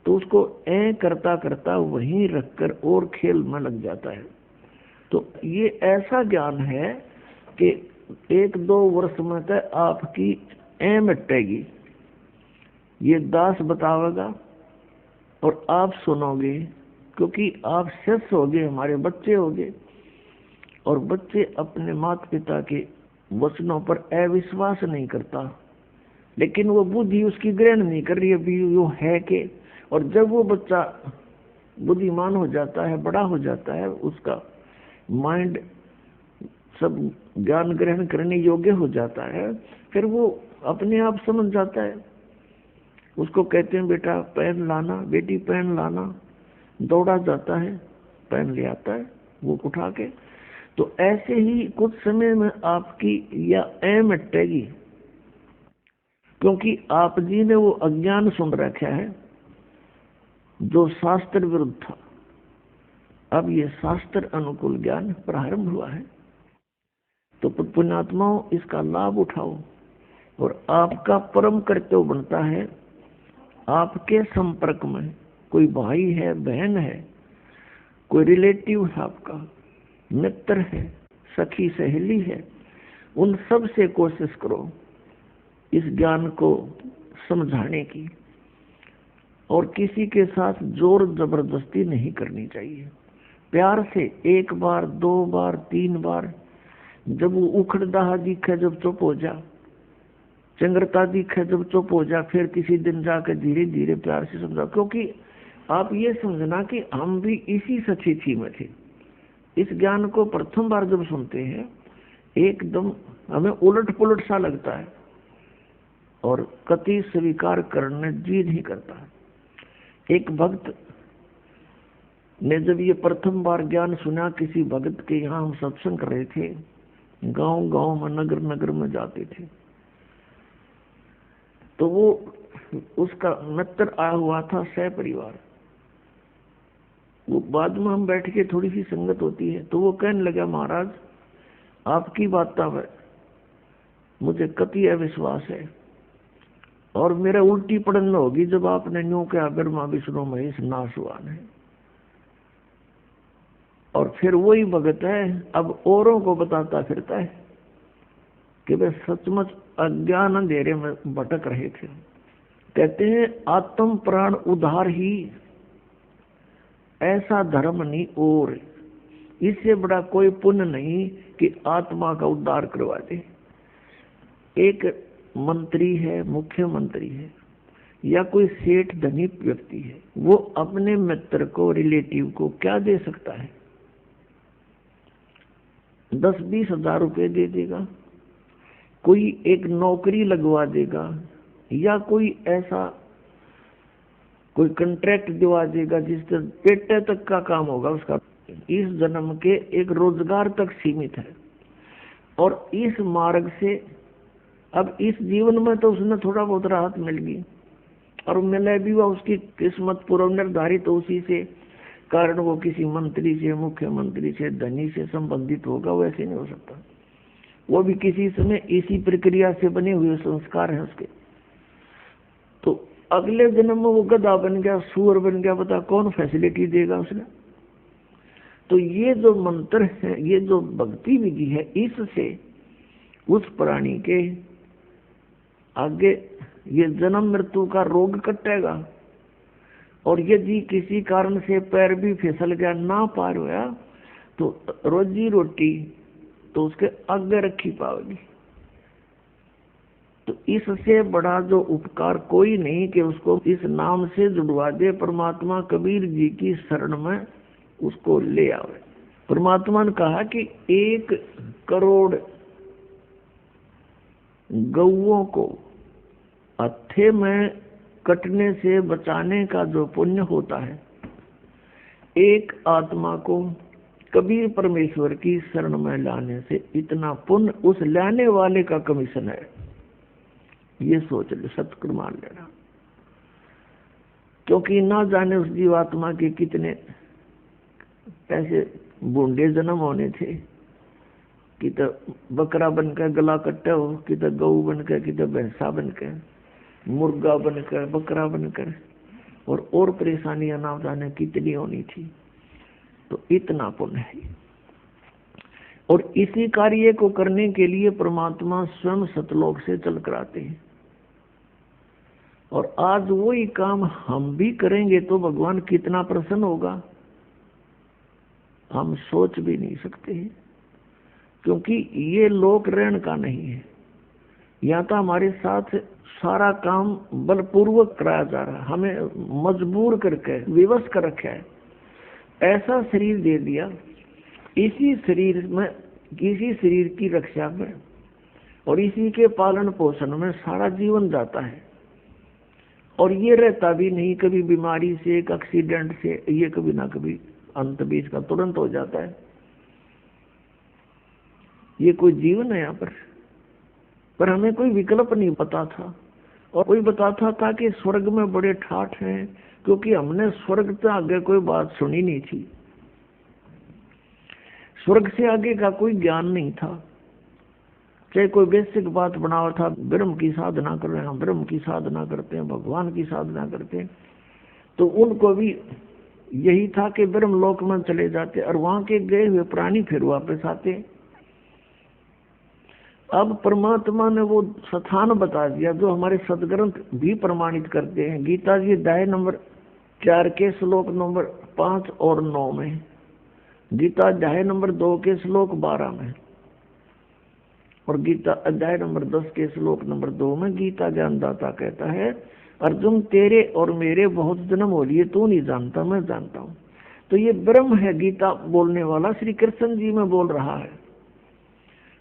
[SPEAKER 2] तो उसको करता करता वहीं रखकर और खेल में लग जाता है। तो ये ऐसा ज्ञान है कि 1-2 वर्ष में तक आपकी मिटेगी। ये दास बतावेगा और आप सुनोगे, क्योंकि आप शिष्य होगे, हमारे बच्चे होगे, और बच्चे अपने माता पिता के वचनों पर अविश्वास नहीं करता, लेकिन वो बुद्धि उसकी ग्रहण नहीं कर रही अभी वो है के। और जब वो बच्चा बुद्धिमान हो जाता है, बड़ा हो जाता है, उसका माइंड सब ज्ञान ग्रहण करने योग्य हो जाता है, फिर वो अपने आप समझ जाता है। उसको कहते हैं बेटा पेन लाना, बेटी पेन लाना, दौड़ा जाता है, पेन ले आता है वो उठा के। तो ऐसे ही कुछ समय में आपकी या मिटेगी, क्योंकि आप जी ने वो अज्ञान सुन रखा है जो शास्त्र विरुद्ध था। अब ये शास्त्र अनुकूल ज्ञान प्रारंभ हुआ है। तो पुण्यात्माओं, इसका लाभ उठाओ, और आपका परम कर्तव्य बनता है, आपके संपर्क में कोई भाई है, बहन है, कोई रिलेटिव है, आपका मित्र है, सखी सहेली है, उन सब से कोशिश करो इस ज्ञान को समझाने की, और किसी के साथ जोर जबरदस्ती नहीं करनी चाहिए। प्यार से 1 बार 2 बार 3 बार, जब वो उखड़दाहा दिखे जब चुप हो जा, चंद्रता दिखे जब चुप हो जा, फिर किसी दिन जाकर धीरे धीरे प्यार से समझाओ। क्योंकि आप ये समझना कि हम भी इसी सचेती में थे। इस ज्ञान को प्रथम बार जब सुनते हैं एकदम हमें उलट पुलट सा लगता है और कति स्वीकार करने जी नहीं करता। एक भक्त ने जब ये प्रथम बार ज्ञान सुना, किसी भक्त के यहाँ हम सत्संग कर रहे थे, गांव गांव में नगर नगर में जाते थे, तो वो उसका मित्र आया हुआ था सह परिवार। वो बाद में हम बैठ के थोड़ी सी संगत होती है, तो वो कहने लगा, महाराज आपकी बातों में मुझे कति अविश्वास है और मेरा उल्टी पड़न होगी जब आपने न्यू कहा ब्रह्मा विष्णु महेश नासवान है। और फिर वही भगत है अब औरों को बताता फिरता है कि वे सचमुच अज्ञान अंधेरे में भटक रहे थे। कहते हैं आत्म प्राण उद्धार ही ऐसा धर्म नहीं, और इससे बड़ा कोई पुण्य नहीं कि आत्मा का उद्धार करवा दे। एक मंत्री है, मुख्यमंत्री है, या कोई सेठ धनी व्यक्ति है, वो अपने मित्र को, रिलेटिव को क्या दे सकता है? 10-20 हजार रुपए दे देगा, कोई एक नौकरी लगवा देगा, या कोई ऐसा कोई कॉन्ट्रैक्ट दिवा देगा जिससे पेटे तक का काम होगा उसका, इस जन्म के एक रोजगार तक सीमित है। और इस मार्ग से अब इस जीवन में तो उसने थोड़ा बहुत राहत मिल गई, और मिले भी हुआ उसकी किस्मत पूर्व निर्धारित, तो उसी से कारण वो किसी मंत्री से, मुख्यमंत्री से, धनी से संबंधित होगा। वैसे नहीं हो सकता, वो भी किसी समय इसी प्रक्रिया से बने हुए संस्कार हैं उसके। तो अगले जन्म में वो गधा बन गया, सूअर बन गया, बता कौन फैसिलिटी देगा उसने? तो ये जो मंत्र है, ये जो भक्ति विधि है, इससे उस प्राणी के आगे ये जन्म मृत्यु का रोग कटेगा। और यदि किसी कारण से पैर भी फिसल गया, ना पार हुआ, तो रोजी रोटी तो उसके आगे रखी पाएगी। तो इससे बड़ा जो उपकार कोई नहीं कि उसको इस नाम से जुड़वा दे। परमात्मा कबीर जी की शरण में उसको ले आवे। परमात्मा ने कहा कि 1 करोड़ गौओं को हत्थे में कटने से बचाने का जो पुण्य होता है, एक आत्मा को कबीर परमेश्वर की शरण में लाने से इतना पुण्य उस लाने वाले का कमीशन है। ये सोच ले, सत्कर मान लेना। क्योंकि ना जाने उस जीवात्मा के कितने ऐसे बूंदे जन्म होने थे कि तो बकरा बनकर गला कट्टा हो, कि तो गऊ बनकर, कि तो भैंसा बनकर, मुर्गा बनकर, बकरा बनकर, और परेशानियां ना जाने कितनी होनी थी। तो इतना पुण्य है। और इसी कार्य को करने के लिए परमात्मा स्वयं सतलोक से चल कर आते हैं। और आज वही काम हम भी करेंगे तो भगवान कितना प्रसन्न होगा, हम सोच भी नहीं सकते हैं। क्योंकि ये लोक रहन का नहीं है, यहाँ तो हमारे साथ सारा काम बलपूर्वक कराया जा रहा है, हमें मजबूर करके विवश कर रखा है। ऐसा शरीर दे दिया, इसी शरीर में, किसी शरीर की रक्षा में और इसी के पालन पोषण में सारा जीवन जाता है। और ये रहता भी नहीं, कभी बीमारी से, एक एक्सीडेंट से, ये कभी ना कभी अंत भी इसका तुरंत हो जाता है। ये कोई जीवन है यहाँ पर हमें कोई विकल्प नहीं पता था। और कोई बताता था कि स्वर्ग में बड़े ठाठ हैं, क्योंकि हमने स्वर्ग से आगे कोई बात सुनी नहीं थी। स्वर्ग से आगे का कोई ज्ञान नहीं था। चाहे कोई बेसिक बात बनावा था, ब्रह्म की साधना कर रहे हैं, ब्रह्म की साधना करते हैं, भगवान की साधना करते हैं, तो उनको भी यही था कि ब्रह्म लोक में चले जाते और वहां के गए हुए प्राणी फिर वापस आते। अब परमात्मा ने वो स्थान बता दिया जो हमारे सदग्रंथ भी प्रमाणित करते हैं। गीता जी अध्याय नंबर 4 के श्लोक नंबर 5 और 9 में, गीता अध्याय नंबर 2 के श्लोक 12 में, और गीता अध्याय नंबर 10 के श्लोक नंबर 2 में गीता ज्ञानदाता कहता है, अर्जुन तेरे और मेरे बहुत जन्म हो लिए, तू नहीं जानता, मैं जानता हूँ। तो ये ब्रह्म है गीता बोलने वाला, श्री कृष्ण जी में बोल रहा है।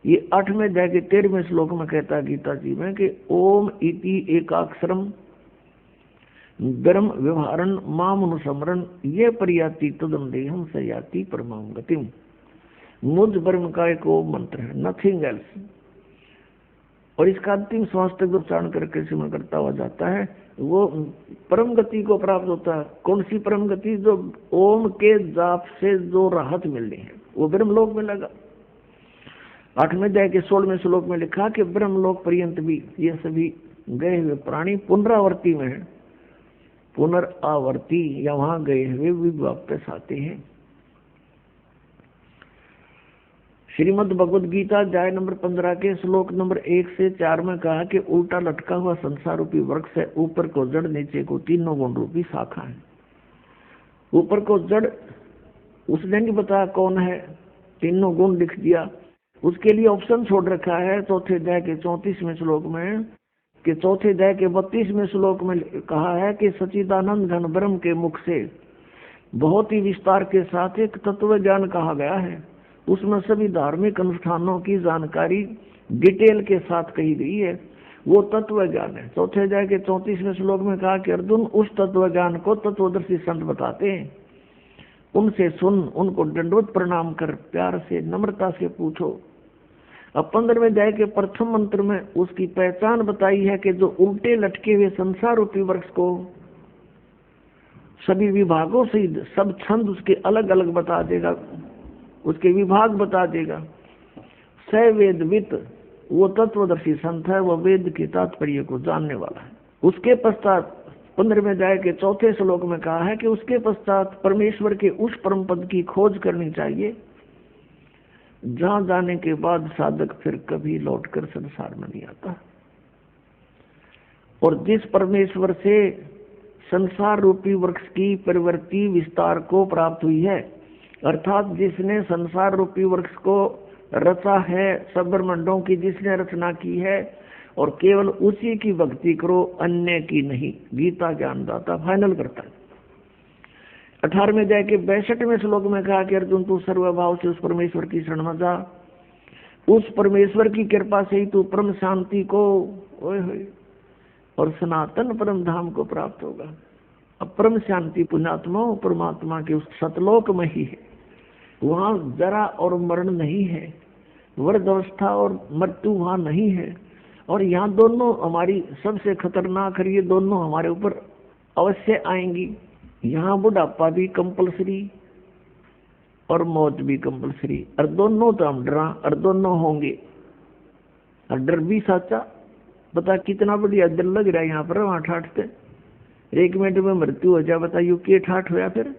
[SPEAKER 2] ये 8वें अध्याय के 13वें श्लोक में कहता है गीता जी में कि ओम इति एकाक्षरम ब्रह्म व्यवहारन मामनुसमरन ये परियाति तदम देहम सयाति परमाम गतिम। मुझ ब्रह्म का एक ओम मंत्र है, नथिंग एल्स। और इसका अंतिम श्वास तक उच्चारण करके सिमरण करता हुआ जाता है, वो परम गति को प्राप्त होता है। कौन सी परम गति? जो ओम के जाप से जो राहत मिलनी है वो ब्रह्मलोक में लगा। 8वें अध्याय के 16वें श्लोक में लिखा कि ब्रह्मलोक पर्यंत भी ये सभी गए हुए प्राणी पुनरावर्ती में है, पुनरावर्ती या वहां गए हुए भी वापस आते हैं। श्रीमद् भगवद गीता अध्याय नंबर 15 के श्लोक नंबर 1 से 4 में कहा कि उल्टा लटका हुआ संसार रूपी वृक्ष है, ऊपर को जड़ नीचे को तीनों गुण रूपी शाखा है। ऊपर को जड़ उसने नहीं बताया कौन है, तीनों गुण लिख दिया। उसके लिए ऑप्शन छोड़ रखा है चौथे अध्याय के 34वें श्लोक में, कि चौथे अध्याय के 32वें श्लोक में कहा है कि सच्चिदानंद घन ब्रह्म के मुख से बहुत ही विस्तार के साथ एक तत्व ज्ञान कहा गया है। उसमें सभी धार्मिक अनुष्ठानों की जानकारी डिटेल के साथ कही गई है, वो तत्व ज्ञान है। चौथे अध्याय के 34वें श्लोक में कहा कि अर्जुन उस तत्व ज्ञान को तत्वदर्शी संत बताते हैं, उनसे सुन, उनको दंडवत प्रणाम कर, प्यार से नम्रता से पूछो। अब 15वें अध्याय के प्रथम मंत्र में उसकी पहचान बताई है कि जो उल्टे लटके हुए संसार रूपी वृक्ष को सभी विभागों से सब छंद उसके अलग अलग बता देगा, उसके विभाग बता देगा। स वेदवित वो तत्वदर्शी संत है, वह वेद के तात्पर्य को जानने वाला है। उसके पश्चात 15वें अध्याय के 4थे श्लोक में कहा है कि उसके पश्चात परमेश्वर के उस परम पद की खोज करनी चाहिए जहां जाने के बाद साधक फिर कभी लौटकर संसार में नहीं आता। और जिस परमेश्वर से संसार रूपी वृक्ष की प्रवृत्ति विस्तार को प्राप्त हुई है, अर्थात जिसने संसार रूपी वृक्ष को रचा है, सब ब्रह्मांडों की जिसने रचना की है, और केवल उसी की भक्ति करो, अन्य की नहीं, गीता ज्ञानदाता फाइनल करता है। 18वें अध्याय के 62वें श्लोक में कहा कि अर्जुन तू सर्वभाव से उस परमेश्वर की शरण में जा, उस परमेश्वर की कृपा से ही तू परम शांति को और सनातन परम धाम को प्राप्त होगा। अब परम शांति पुण्यात्मा परमात्मा के उस सतलोक में ही है, वहां जरा और मरण नहीं है, वृद्ध अवस्था और मृत्यु वहां नहीं है। और यहाँ दोनों हमारी सबसे खतरनाक है, ये दोनों हमारे ऊपर अवश्य आएंगी। यहाँ बुढ़ापा भी कंपलसरी और मौत भी कंपलसरी, और दोनों तो हम डरा और दोनों होंगे, और डर भी साचा। बता कितना बढ़िया डर लग रहा है यहाँ पर, वहां ठाठते 1 मिनट में मृत्यु हो जाए, बताइए क्या ठाठ होया फिर।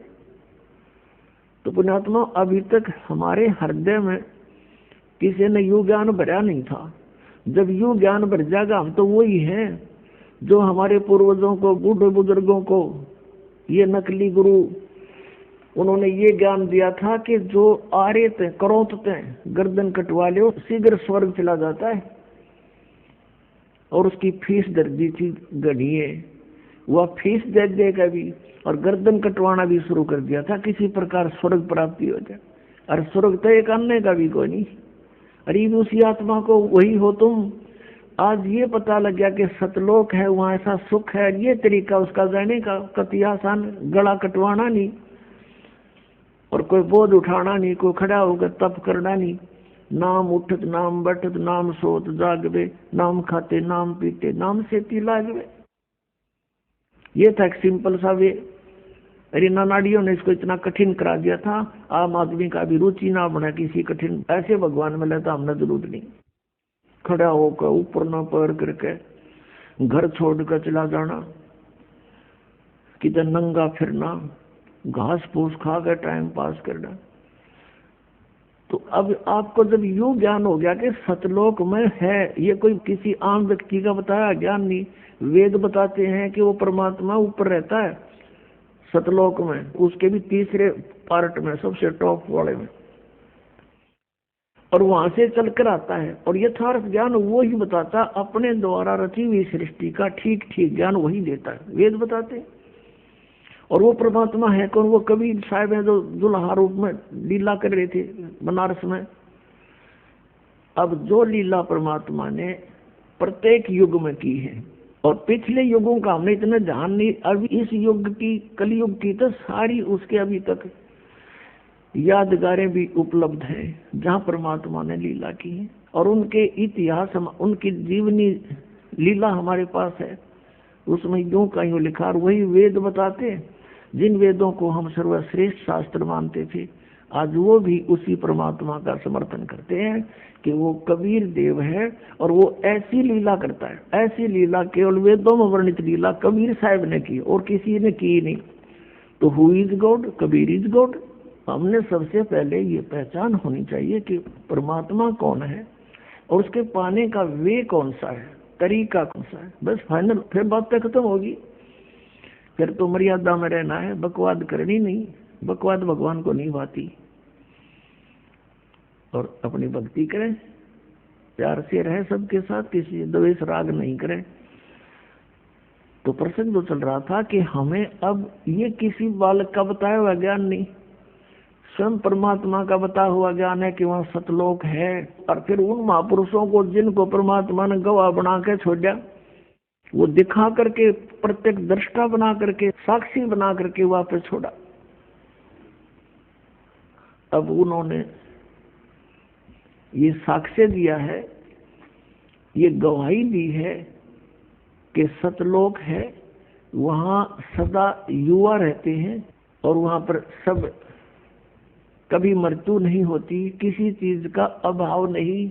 [SPEAKER 2] तो पुण्यात्मा अभी तक हमारे हृदय में किसी ने यू ज्ञान भरा नहीं था। जब यू ज्ञान भर जाएगा, हम तो वही हैं जो हमारे पूर्वजों को, बूढ़े बुजुर्गों को, ये नकली गुरु उन्होंने ये ज्ञान दिया था कि जो आरे थे करोतते गर्दन कटवा लो शीघ्र स्वर्ग चला जाता है, और उसकी फीस दर दी थी गढ़िए, वह फीस दे देगा भी, और गर्दन कटवाना भी शुरू कर दिया था, किसी प्रकार स्वर्ग प्राप्ति हो जाए। और स्वर्ग तो एक अन्य का भी कोई नहीं, अरे उसी आत्मा को वही हो तुम। आज ये पता लग गया कि सतलोक है, वहां ऐसा सुख है, ये तरीका उसका जाने का कति आसान, गला कटवाना नहीं और कोई बोझ उठाना नहीं, कोई खड़ा होकर तप करना नहीं, नाम उठत नाम बैठत नाम सोत जागवे, नाम खाते नाम पीते नाम सेती लागवे। ये था एक सिंपल सा वे। अरे नानाडियों ने इसको इतना कठिन करा दिया था, आम आदमी का भी रुचि ना बना किसी कठिन, ऐसे भगवान मिले तो हमने जरूरत नहीं। खड़ा होकर ऊपर न पैर करके घर छोड़कर चला जाना, किधर नंगा फिरना, घास फूस खा कर टाइम पास करना, तो अब आपको जब यूं ज्ञान हो गया कि सतलोक में है, ये कोई किसी आम व्यक्ति का बताया ज्ञान नहीं, वेद बताते हैं कि वो परमात्मा ऊपर रहता है सतलोक में, उसके भी तीसरे पार्ट में, सबसे टॉप वाले में, और वहां से चलकर आता है। और यथार्थ ज्ञान वो ही बताता, अपने द्वारा रची हुई सृष्टि का ठीक ठीक ज्ञान वही देता है, वेद बताते हैं। और वो परमात्मा है कौन? वो कबीर साहब है जो दुल्हा रूप में लीला कर रहे थे बनारस में। अब जो लीला परमात्मा ने प्रत्येक युग में की है, और पिछले युगों का हमने इतना ध्यान नहीं, अभी इस युग की, कलयुग की तो सारी उसके अभी तक यादगारें भी उपलब्ध हैं जहाँ परमात्मा ने लीला की है, और उनके इतिहास, उनकी जीवनी लीला हमारे पास है। उसमें यूं का यूं लिखा, और वही वेद बताते हैं जिन वेदों को हम सर्वश्रेष्ठ शास्त्र मानते थे, आज वो भी उसी परमात्मा का समर्थन करते हैं कि वो कबीर देव है, और वो ऐसी लीला करता है, ऐसी लीला केवल वेदों में वर्णित लीला कबीर साहब ने की और किसी ने की नहीं। तो who is God? Kabir is God. हमने सबसे पहले ये पहचान होनी चाहिए कि परमात्मा कौन है, और उसके पाने का वे कौन सा है, तरीका कौन सा है, बस फाइनल, फिर बात तक खत्म होगी। फिर तो मर्यादा में रहना है, बकवाद करनी नहीं, बकवाद भगवान को नहीं भाती। और अपनी भक्ति करें, प्यार से रहे सबके साथ, किसी द्वेष राग नहीं करें। तो प्रसंग जो चल रहा था कि हमें अब ये किसी बालक का बताया हुआ ज्ञान नहीं, स्वयं परमात्मा का बताया हुआ ज्ञान है कि वहाँ सतलोक है। और फिर उन महापुरुषों को जिनको परमात्मा ने गवाह बना के छोड़ा, वो दिखा करके, प्रत्येक दृष्टा बना करके, साक्षी बना करके वापस छोड़ा। अब उन्होंने ये साक्ष्य दिया है, ये गवाही दी है कि सतलोक है, वहाँ सदा युवा रहते हैं, और वहाँ पर सब कभी मृत्यु नहीं होती, किसी चीज का अभाव नहीं।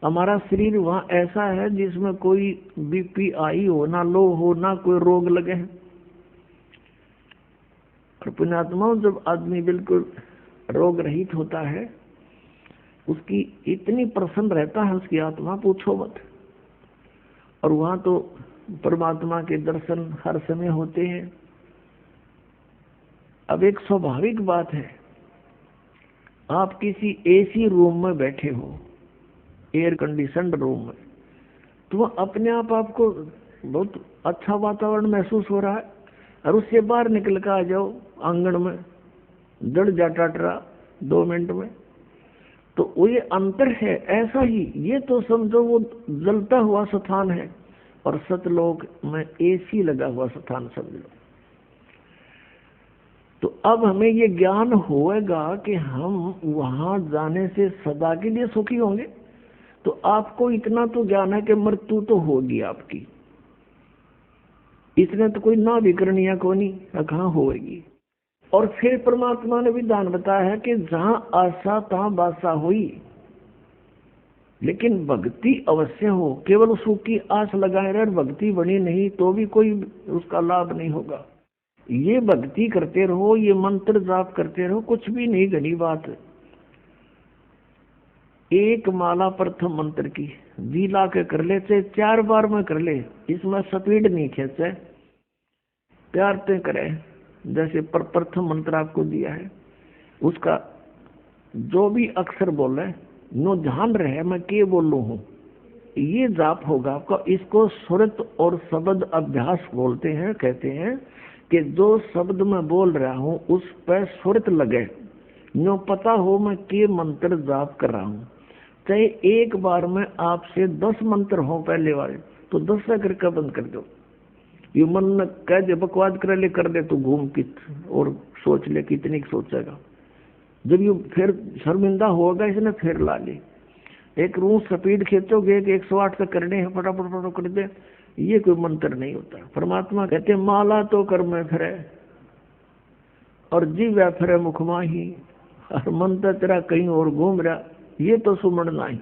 [SPEAKER 2] हमारा शरीर वहाँ ऐसा है जिसमें कोई बीपी आई हो ना, लो हो ना, कोई रोग लगे। और पुण्यात्मा, जब आदमी बिल्कुल रोग रहित होता है, उसकी इतनी प्रसन्न रहता है उसकी आत्मा, पूछो मत। और वहाँ तो परमात्मा के दर्शन हर समय होते हैं। अब एक स्वाभाविक बात है, आप किसी एसी रूम में बैठे हो, एयर कंडीशनड रूम में, तो अपने आप आपको बहुत अच्छा वातावरण महसूस हो रहा है, और उससे बाहर निकल कर आ जाओ आंगन में, जड़ जा टटरा 2 मिनट में, तो वो ये अंतर है। ऐसा ही ये तो समझो वो जलता हुआ स्थान है, और सतलोक में एसी लगा हुआ स्थान समझ लो। तो अब हमें ये ज्ञान होएगा कि हम वहां जाने से सदा के लिए सुखी होंगे। तो आपको इतना तो ज्ञान है कि मृत्यु तो होगी आपकी, इसने तो कोई ना भी करनी है, को नहीं कहाँ होएगी। और फिर परमात्मा ने विधान बताया है कि जहां आशा तहां बासा हुई, लेकिन भक्ति अवश्य हो। केवल सुख की आस लगाए रहे, भक्ति बनी नहीं तो भी कोई उसका लाभ नहीं होगा। ये भक्ति करते रहो, ये मंत्र जाप करते रहो, कुछ भी नहीं घनी बात। एक माला प्रथम मंत्र की जी ला के कर ले, चाहे 4 बार में कर ले, इसमें स्पीड नहीं खींचे, प्यार से करे। जैसे प्रथम मंत्र आपको दिया है, उसका जो भी अक्षर बोले नो ध्यान रहे मैं के बोलू हूँ, ये जाप होगा आपका। इसको सुरत और शब्द अभ्यास बोलते हैं। कहते हैं कि जो शब्द मैं बोल रहा हूँ उस पर सुरत लगे, नो पता हो मैं के मंत्र जाप कर रहा हूँ। चाहे एक बार में आपसे 10 मंत्र हो पहले वाले, तो 10 से करके बंद कर दो। ये मन में कह दे, बकवाद कर ले, कर दे तो घूम कित और सोच ले कितनी सोचेगा। जब ये फिर शर्मिंदा होगा इसने फिर ला ले। एक रूम स्पीड खींचोगे कि 108 तक करने हैं, फटाफट फटाफट कर दे, ये कोई मंत्र नहीं होता। परमात्मा कहते माला तो कर में फिरे और जीव फिरे मुख माही, और मन तो तेरा कहीं और घूम रहा, ये तो सुमन नहीं।